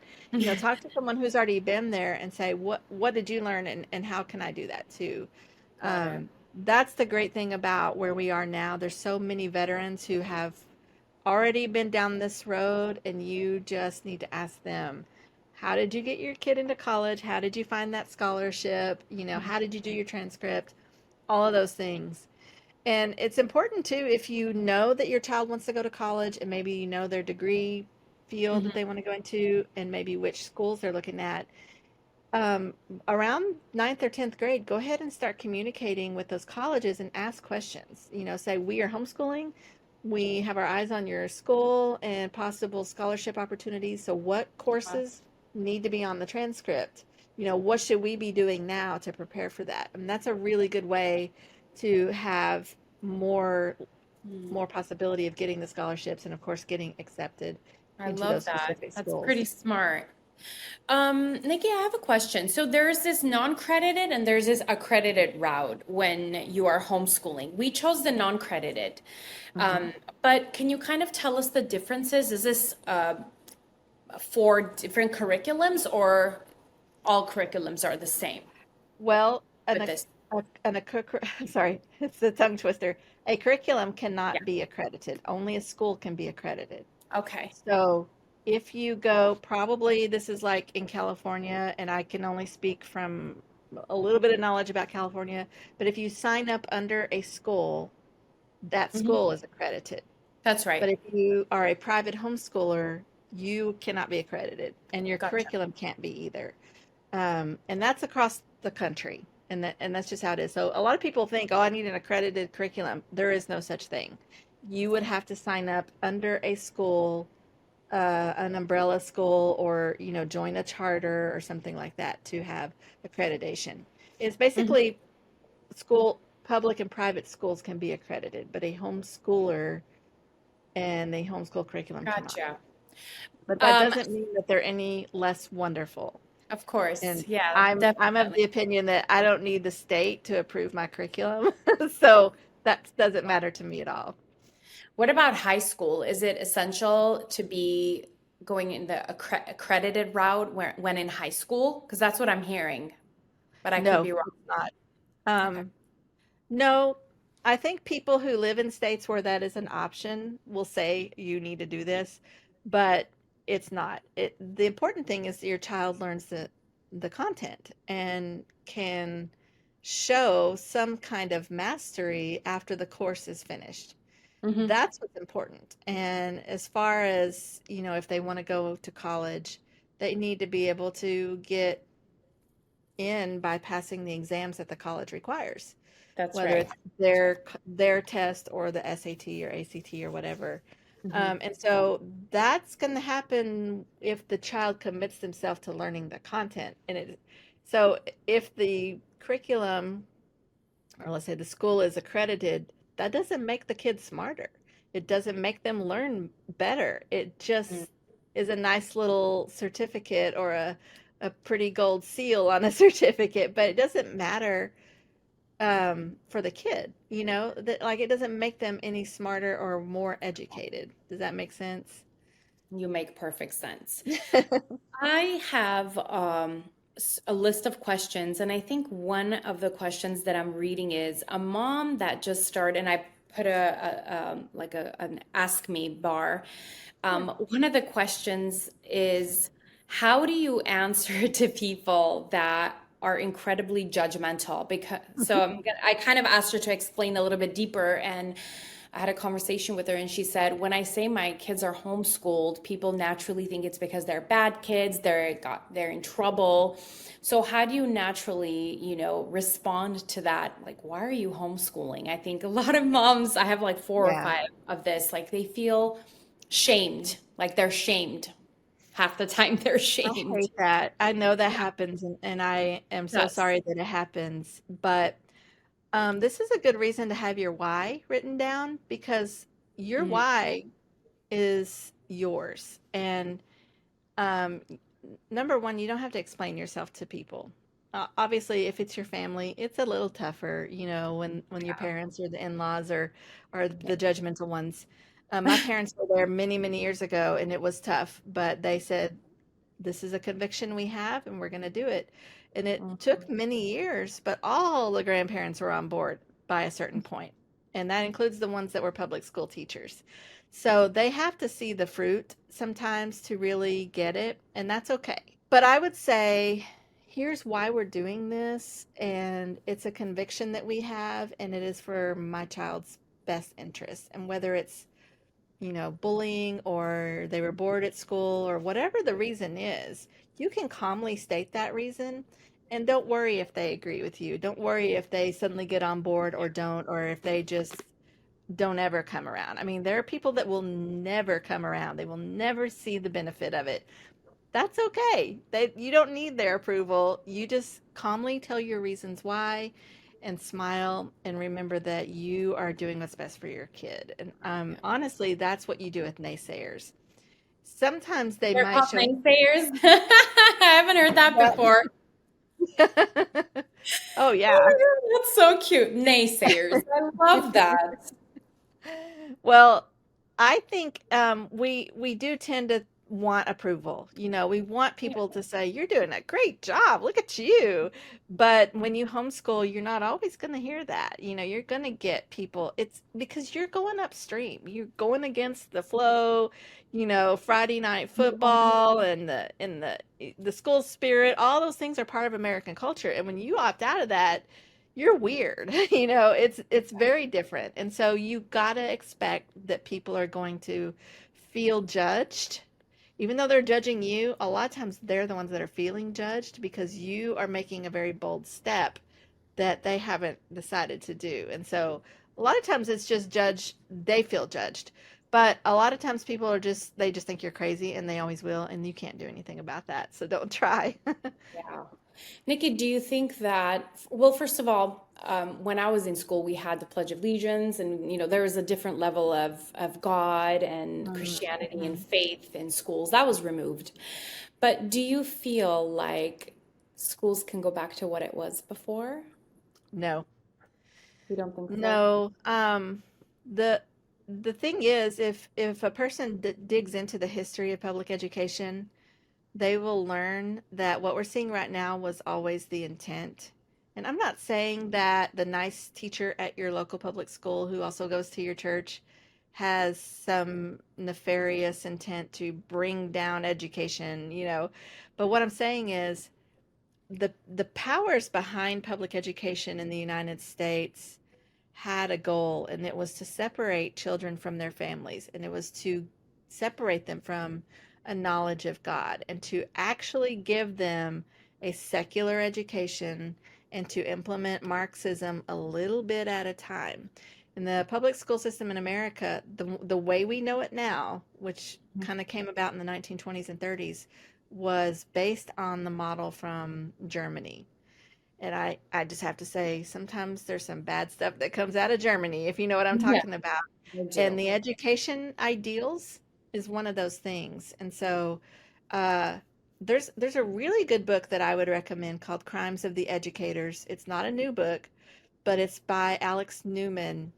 Talk to someone who's already been there and say, what did you learn and how can I do that too? Got it. That's the great thing about where we are now. There's so many veterans who have already been down this road, and you just need to ask them, how did you get your kid into college? How did you find that scholarship? How did you do your transcript? All of those things. And it's important too, if you know that your child wants to go to college and maybe you know their degree field that Hmm. they want to go into and maybe which schools they're looking at, um, around ninth or 10th grade, go ahead and start communicating with those colleges and ask questions. Say, we are homeschooling. We have our eyes on your school and possible scholarship opportunities. So, what courses need to be on the transcript? What should we be doing now to prepare for that? And that's a really good way to have more more possibility of getting the scholarships and of course getting accepted I into love those that. specific That's pretty schools. smart. Nikki, I have a question. So there's this non-credited and there's this accredited route when you are homeschooling. We chose the non-credited. Mhm. Um, but can you kind of tell us the differences? Is this for different curriculums or all curriculums are the same Well, with this? sorry, it's a tongue twister. A curriculum Yeah. cannot be accredited. Only a school can be accredited. Okay. So if you go, probably this is like in California, and I can only speak from a little bit of knowledge about California, but if you sign up under a school, that Hmm. school is accredited. That's right. But if you are a private homeschooler, you cannot be accredited, and your Gotcha. curriculum can't be either. And that's across the country, and that's just how it is. So a lot of people think, oh, I need an accredited curriculum. There is no such thing. You would have to sign up under a school, an umbrella school, or join a charter or something like that to have accreditation. It's Mhm. basically school, public and private schools can be accredited, but a homeschooler and a homeschool curriculum cannot. Gotcha. But that Um, doesn't mean that they're any less wonderful. of course. And Yeah, I'm of definitely. the opinion that I don't need the state to approve my curriculum. So that doesn't matter to me at all. What about high school? Is it essential to be going in the accredited route when in high school? Because that's what I'm hearing, but I could No, be wrong. it's not. Okay. Um, no, I think people who live in states where that is an option will say you need to do this, but it's not. The important thing is that your child learns the content and can show some kind of mastery after the course is finished. Hmm. That's what's important. And as far as, if they want to go to college, they need to be able to get in by passing the exams that the college requires, That's whether right. it's their test or the SAT or ACT or whatever. Hmm. And so that's going to happen if the child commits themselves to learning the content. So if the curriculum, or let's say the school is accredited, that doesn't make the kids smarter. It doesn't make them learn better. It Mm. just is a nice little certificate or a pretty gold seal on a certificate, but it doesn't matter for the kid, that like it doesn't make them any smarter or more educated. Does that make sense? You make perfect sense. I have a list of questions, and I think one of the questions that I'm reading is a mom that just started, and I put like an ask me bar. Yeah. One of the questions is, how do you answer to people that are incredibly judgmental? Because I kind of asked her to explain a little bit deeper, and I had a conversation with her, and she said, when I say my kids are homeschooled, people naturally think it's because they're bad kids, they're in trouble. So how do you naturally, respond to that? Like, why are you homeschooling? I think a lot of moms, I have like four or Yeah. five of this, like they feel shamed, like they're shamed. Half the time they're I shamed. hate that. I know that Yeah, happens, and I am it so does. sorry that it happens. But this is a good reason to have your why written down, because your Mhm. why is yours. And um, number one, you don't have to explain yourself to people. Obviously, if it's your family, it's a little tougher, when your parents or the in-laws are the judgmental ones. My Yeah. parents were there many, many years ago, and it was tough, but they said, this is a conviction we have and we're going to do it. And it took many years, but all the grandparents were on board by a certain point. And that includes the ones that were public school teachers. So they have to see the fruit sometimes to really get it, and that's okay. But I would say, here's why we're doing this, and it's a conviction that we have, and it is for my child's best interest. And whether it's bullying or they were bored at school or whatever the reason is, you can calmly state that reason and don't worry if they agree with you. Don't worry if they suddenly get on board or don't, or if they just don't ever come around. I mean, there are people that will never come around. They will never see the benefit of it. That's okay. You don't need their approval. You just calmly tell your reasons why and smile and remember that you are doing what's best for your kid. And honestly, that's what you do with naysayers. Sometimes they They're might called show. naysayers. I haven't heard that Well, before. oh, Oh yeah. my God, that's so cute. Naysayers. I love that. Well, I think we do tend to want approval. We want Yeah. people to say, "You're doing a great job. Look at you." But when you homeschool, you're not always going to hear that. You're going to get people. It's because you're going upstream. You're going against the flow. Friday night football and the school spirit. All those things are part of American culture. And when you opt out of that, you're weird. It's very different. And so you gotta expect that people are going to feel judged. Even though they're judging you, a lot of times they're the ones that are feeling judged because you are making a very bold step that they haven't decided to do. And so a lot of times it's just they feel judged. But a lot of times people they just think you're crazy and they always will, and you can't do anything about that. So don't try. Yeah. Nikki, do you think that, well, first of all, when I was in school, we had the Pledge of Allegiance, and there was a different level of God and Christianity and Mhm. faith in schools. That was removed. But do you feel like schools can go back to what it was before? No. You don't think so? No, the the thing is, if a person digs into the history of public education, they will learn that what we're seeing right now was always the intent. And I'm not saying that the nice teacher at your local public school who also goes to your church has some nefarious intent to bring down education, but what I'm saying is the powers behind public education in the United States had a goal, and it was to separate children from their families, and it was to separate them from a knowledge of God and to actually give them a secular education and to implement Marxism a little bit at a time. In the public school system in America, the way we know it now, which kind of came about in the 1920s and 30s, was based on the model from Germany. And I just have to say, sometimes there's some bad stuff that comes out of Germany, if you know what I'm Yeah, talking about. I And do. the education ideals is one of those things. And so uh, there's a really good book that I would recommend called Crimes of the Educators. It's not a new book, but it's by Alex Newman,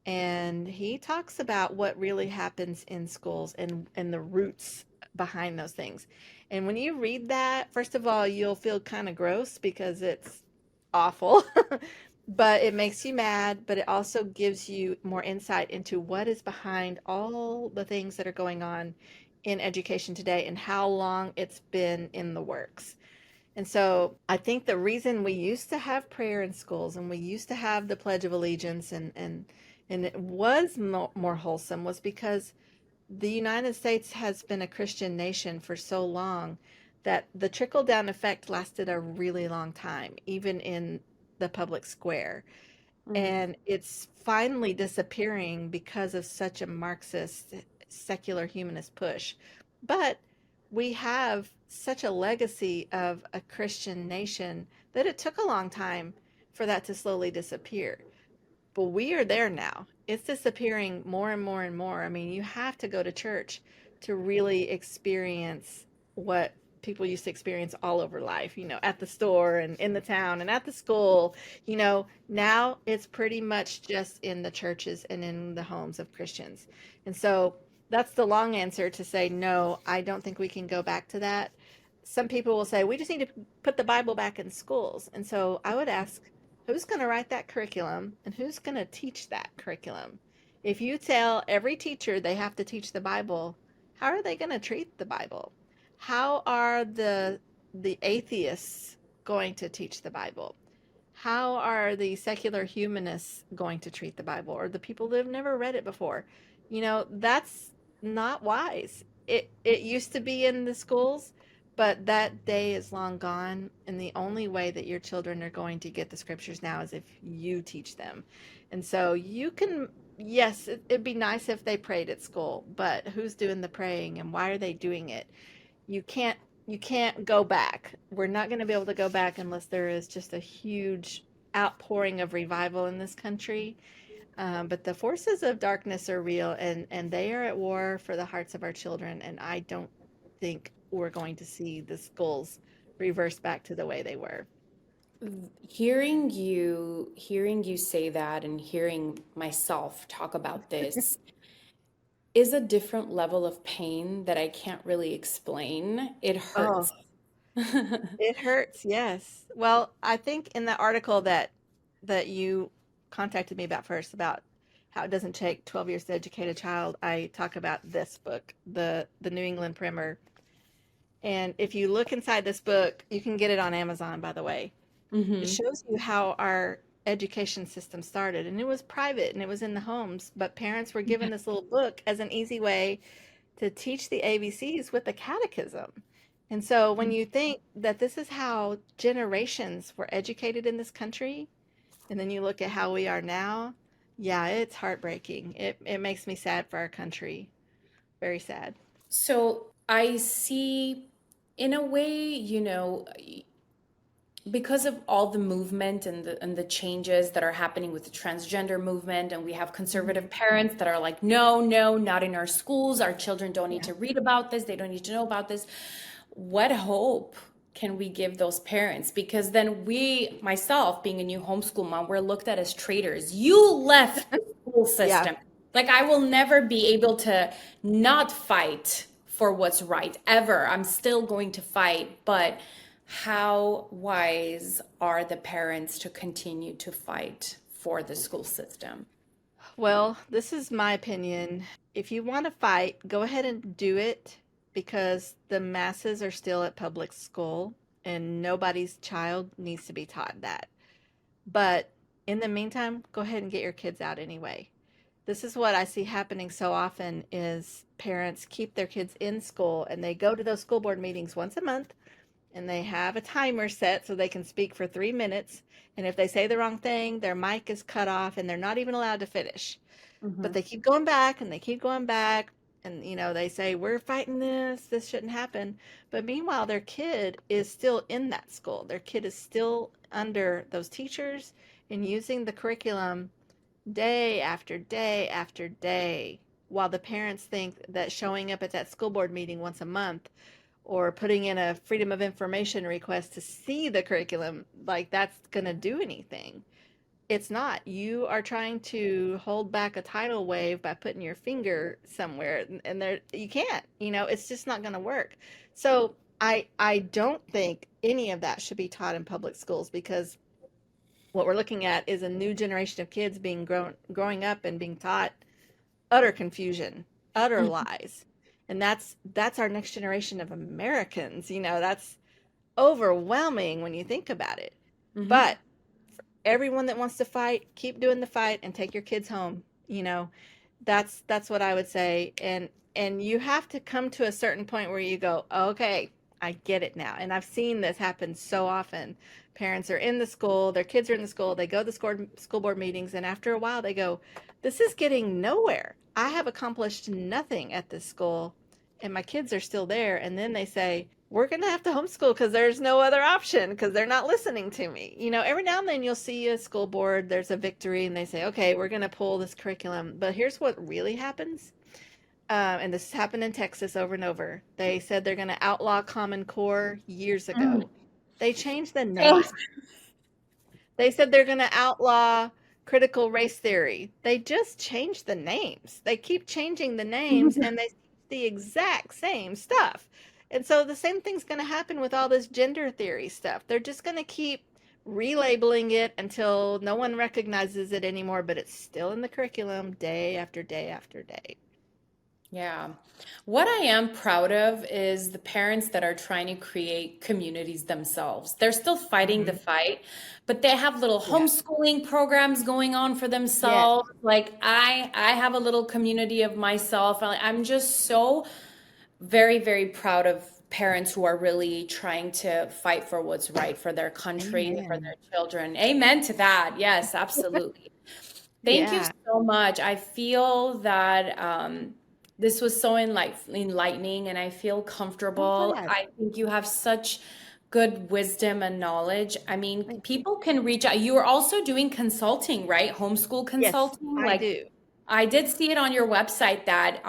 and he talks about what really happens in schools and the roots behind those things. And when you read that, first of all, you'll feel kind of gross because it's awful, but it makes you mad, but it also gives you more insight into what is behind all the things that are going on in education today and how long it's been in the works. And so I think the reason we used to have prayer in schools and we used to have the Pledge of Allegiance and it was more wholesome was because the United States has been a Christian nation for so long that the trickle down effect lasted a really long time, even in the public square. Mm. And it's finally disappearing because of such a Marxist, secular humanist push. But we have such a legacy of a Christian nation that it took a long time for that to slowly disappear. But we are there now. It's disappearing more and more and more. I mean, you have to go to church to really experience what people used to experience all over life, at the store and in the town and at the school. Now it's pretty much just in the churches and in the homes of Christians. And so that's the long answer to say, no, I don't think we can go back to that. Some people will say, we just need to put the Bible back in schools. And so I would ask, who's going to write that curriculum and who's going to teach that curriculum? If you tell every teacher they have to teach the Bible, how are they going to treat the Bible? How are the atheists going to teach the Bible? How are the secular humanists going to treat the Bible, or the people that have never read it before? That's not wise. It used to be in the schools, but that day is long gone, and the only way that your children are going to get the scriptures now is if you teach them. And so you can, yes, it'd be nice if they prayed at school, but who's doing the praying and why are they doing it? You can't you can't go back. We're not going to be able to go back unless there is just a huge outpouring of revival in this country. But the forces of darkness are real, and they are at war for the hearts of our children. And I don't think we're going to see the schools reverse back to the way they were. Hearing you say that and hearing myself talk about this is a different level of pain that I can't really explain. It Oh, hurts. it hurts, yes. Well, I think in the article that you contacted me about first about how it doesn't take 12 years to educate a child, I talk about this book, the New England Primer. And if you look inside this book, you can get it on Amazon, by the way. It Hmm. shows you how our education system started, and it was private and it was in the homes, but parents were given this little book as an easy way to teach the ABCs with the catechism. And so when you think that this is how generations were educated in this country, and then you look at how we are now, yeah, it's heartbreaking. It makes me sad for our country. Very sad. So I see, in a way, because of all the movement and the changes that are happening with the transgender movement, and we have Mhm. conservative parents that are like, no, no, not in our schools. Our children don't need Yeah. to read about this. They don't need to know about this. What hope can we give those parents? Because then we, myself, being a new homeschool mom, we're looked at as traitors. You left the school Yeah. system. Like, I will never be able to not fight for what's right ever. I'm still going to fight, but how wise are the parents to continue to fight for the school system? Well, this is my opinion. If you want to fight, go ahead and do it because the masses are still at public school and nobody's child needs to be taught that. But in the meantime, go ahead and get your kids out anyway. This is what I see happening so often is parents keep their kids in school and they go to those school board meetings once a month and they have a timer set so they can speak for 3 minutes. And if they say the wrong thing, their mic is cut off and they're not even allowed to finish. But Mhm. they keep going back and they keep going back. And, they say, we're fighting this shouldn't happen. But meanwhile, their kid is still in that school. Their kid is still under those teachers and using the curriculum day after day after day, while the parents think that showing up at that school board meeting once a month or putting in a freedom of information request to see the curriculum, like that's going to do anything. It's not. You are trying to hold back a tidal wave by putting your finger somewhere, and there you can't. It's just not going to work. So I don't think any of that should be taught in public schools, because what we're looking at is a new generation of kids growing up and being taught utter confusion, utter Mhm. lies. And that's our next generation of Americans. That's overwhelming when you think about it. Mhm. But everyone that wants to fight, keep doing the fight and take your kids home. That's what I would say. And you have to come to a certain point where you go, okay, I get it now. And I've seen this happen so often. Parents are in the school, their kids are in the school, they go to the school board meetings, and after a while they go, this is getting nowhere. I have accomplished nothing at this school, and my kids are still there. And then they say, we're going to have to homeschool because there's no other option, because they're not listening to me. Every now and then you'll see a school board, there's a victory, and they say, okay, we're going to pull this curriculum. But here's what really happens. And this has happened in Texas over and over. They said they're going to outlaw Common Core years Mm. ago. They changed the Oh, name. They said they're going to outlaw critical race theory. They just changed the names. They keep changing the names, and they teach the exact same stuff. And so the same thing's going to happen with all this gender theory stuff. They're just going to keep relabeling it until no one recognizes it anymore, but it's still in the curriculum day after day after day. yeah. What I am proud of is the parents that are trying to create communities themselves. They're still fighting the Hmm. fight, but they have little Yeah. homeschooling programs going on for Yes. themselves. Like I have a little community of myself. I'm just so very, very proud of parents who are really trying to fight for what's right for their country, for Amen. their children. Amen to that. Yes, absolutely. Thank you Yeah. so much. I feel that this was so enlightening and I feel I'm comfortable. glad. I think you have such good wisdom and knowledge. I mean, Thank you. people can reach out. You are also doing consulting, right? Homeschool Yes, consulting. I Like do. I did see it on your website that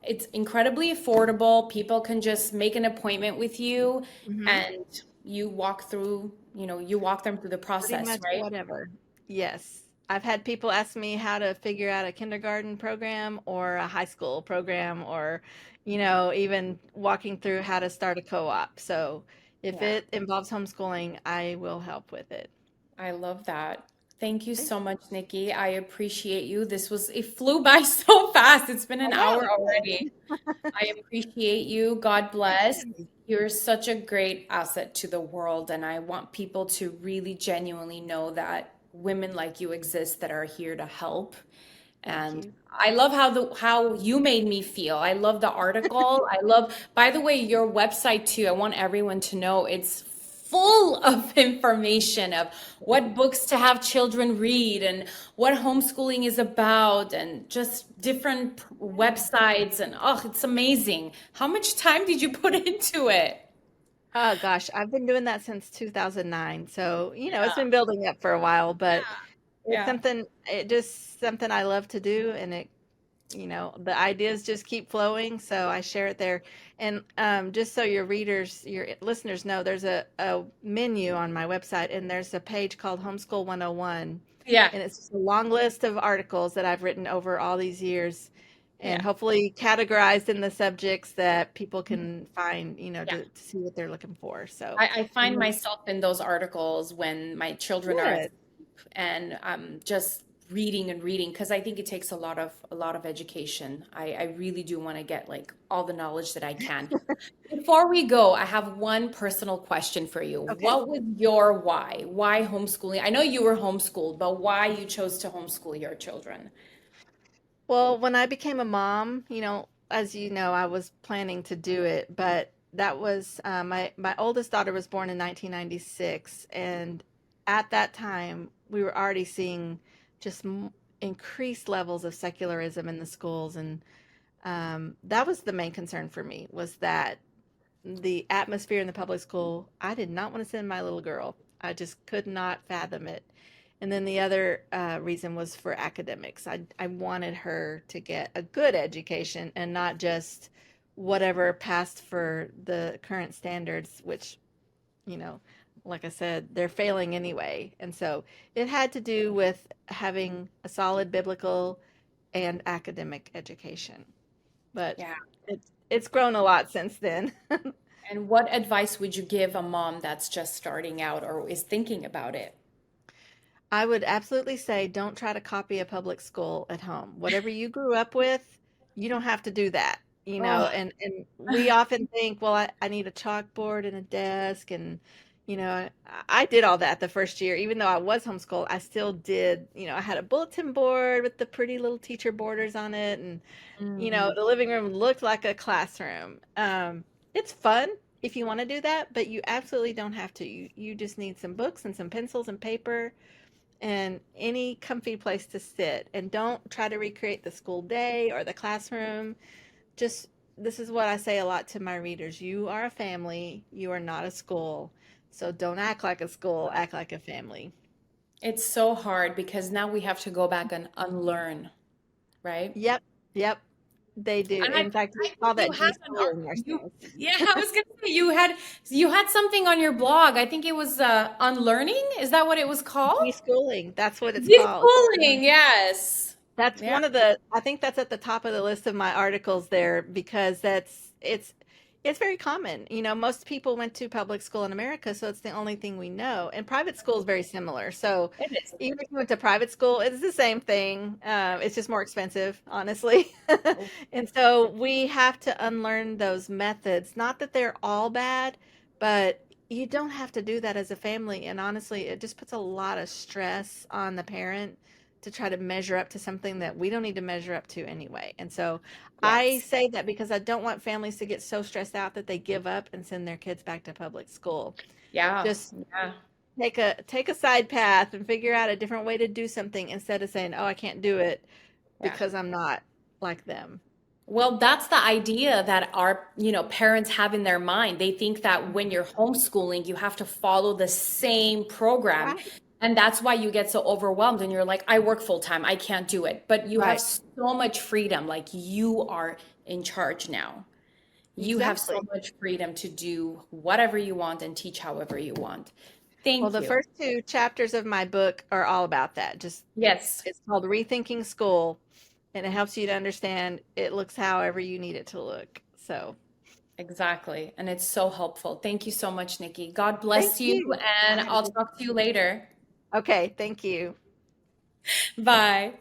it's incredibly affordable. People can just make an appointment with you Hmm. and you walk through, you walk them through the Pretty process, much right? whatever. Yes. I've had people ask me how to figure out a kindergarten program or a high school program, or, even walking through how to start a co-op. So if Yeah. it involves homeschooling, I will help with it. I love that. Thank you Thank so much, Nikki. I appreciate you. It flew by so fast. It's been you. an I know, hour it already. did. I appreciate you. God bless. Thank you. You're such a great asset to the world, and I want people to really genuinely know that women like you exist that are here to help. Thank And you. I love how you made me feel. I love the article. I love, by the way, your website too. I want everyone to know it's full of information of what books to have children read and what homeschooling is about and just different websites and oh, it's amazing. How much time did you put into it? Oh gosh, I've been doing that since 2009. So, it's Yeah, been building up for a while, but yeah, it just something I love to do, and the ideas just keep flowing, so I share it there. And just so your listeners know, there's a menu on my website, and there's a page called Homeschool 101, yeah, and it's just a long list of articles that I've written over all these years, yeah, and hopefully categorized in the subjects that people can find, yeah. to see what they're looking for. So I find I'm myself in those articles when my children are good. asleep and I'm just reading and reading because I think it takes a lot of education. I really do want to get like all the knowledge that I can. Before we go, I have one personal question for you. Okay. What was your why? Why homeschooling? I know you were homeschooled, but why you chose to homeschool your children? Well, when I became a mom, as you know, I was planning to do it, but that was my oldest daughter was born in 1996, and at that time we were already seeing just increased levels of secularism in the schools, and that was the main concern for me, was that the atmosphere in the public school. I did not want to send my little girl. I just could not fathom it. And then the other reason was for academics. I wanted her to get a good education and not just whatever passed for the current standards, which, you know, like I said, they're failing anyway. And so it had to do with having a solid biblical and academic education. But Yeah. it's grown a lot since then. And what advice would you give a mom that's just starting out or is thinking about it? I would absolutely say don't try to copy a public school at home. Whatever you grew up with, you don't have to do that, you know, Oh, and we often think, well, I need a chalkboard and a desk and I did all that the first year. Even though I was homeschooled, I still did, I had a bulletin board with the pretty little teacher borders on it and mm, the living room looked like a classroom. It's fun if you want to do that, but you absolutely don't have to. You just need some books and some pencils and paper and any comfy place to sit. And don't try to recreate the school day or the classroom. Just this is what I say a lot to my readers. You are a family, you are not a school. So don't act like a school, act like a family. it's so hard because now we have to go back and unlearn, right? Yep, yep, they do. And I In fact, we I call think you that had deschooling you ourselves. yeah, I was gonna say you had something on your blog. I think it was unlearning. Is that what it was called? Deschooling, that's what it's called. Deschooling, yes. That's Yeah. one of the I think that's at the top of the list of my articles there because it's very common. Most people went to public school in America, so it's the only thing we know. And private school is very similar. So It is. even if you went to private school, it's the same thing. It's just more expensive, honestly. And so we have to unlearn those methods. Not that they're all bad, but you don't have to do that as a family. And honestly, it just puts a lot of stress on the parent to try to measure up to something that we don't need to measure up to anyway. And so I Yes. say that because I don't want families to get so stressed out that they give up and send their kids back to public school. Yeah. Just Yeah. take a side path and figure out a different way to do something instead of saying, "Oh, I can't do it Yeah. because I'm not like them." Well, that's the idea that our parents have in their mind. They think that when you're homeschooling, you have to follow the same program. Right. And that's why you get so overwhelmed and you're like, I work full time, I can't do it. But you have Right. so much freedom, like you are in charge now. You have so Exactly. much freedom to do whatever you want and teach however you want. Well, Thank the you. first two chapters of my book are all about that. Just Yes, it's called Rethinking School, and it helps you to understand it looks however you need it to look. So, exactly. And it's so helpful. Thank you so much, Nikki. God thank bless you, you. and I had a I'll good talk to you later. Okay, thank you. Bye.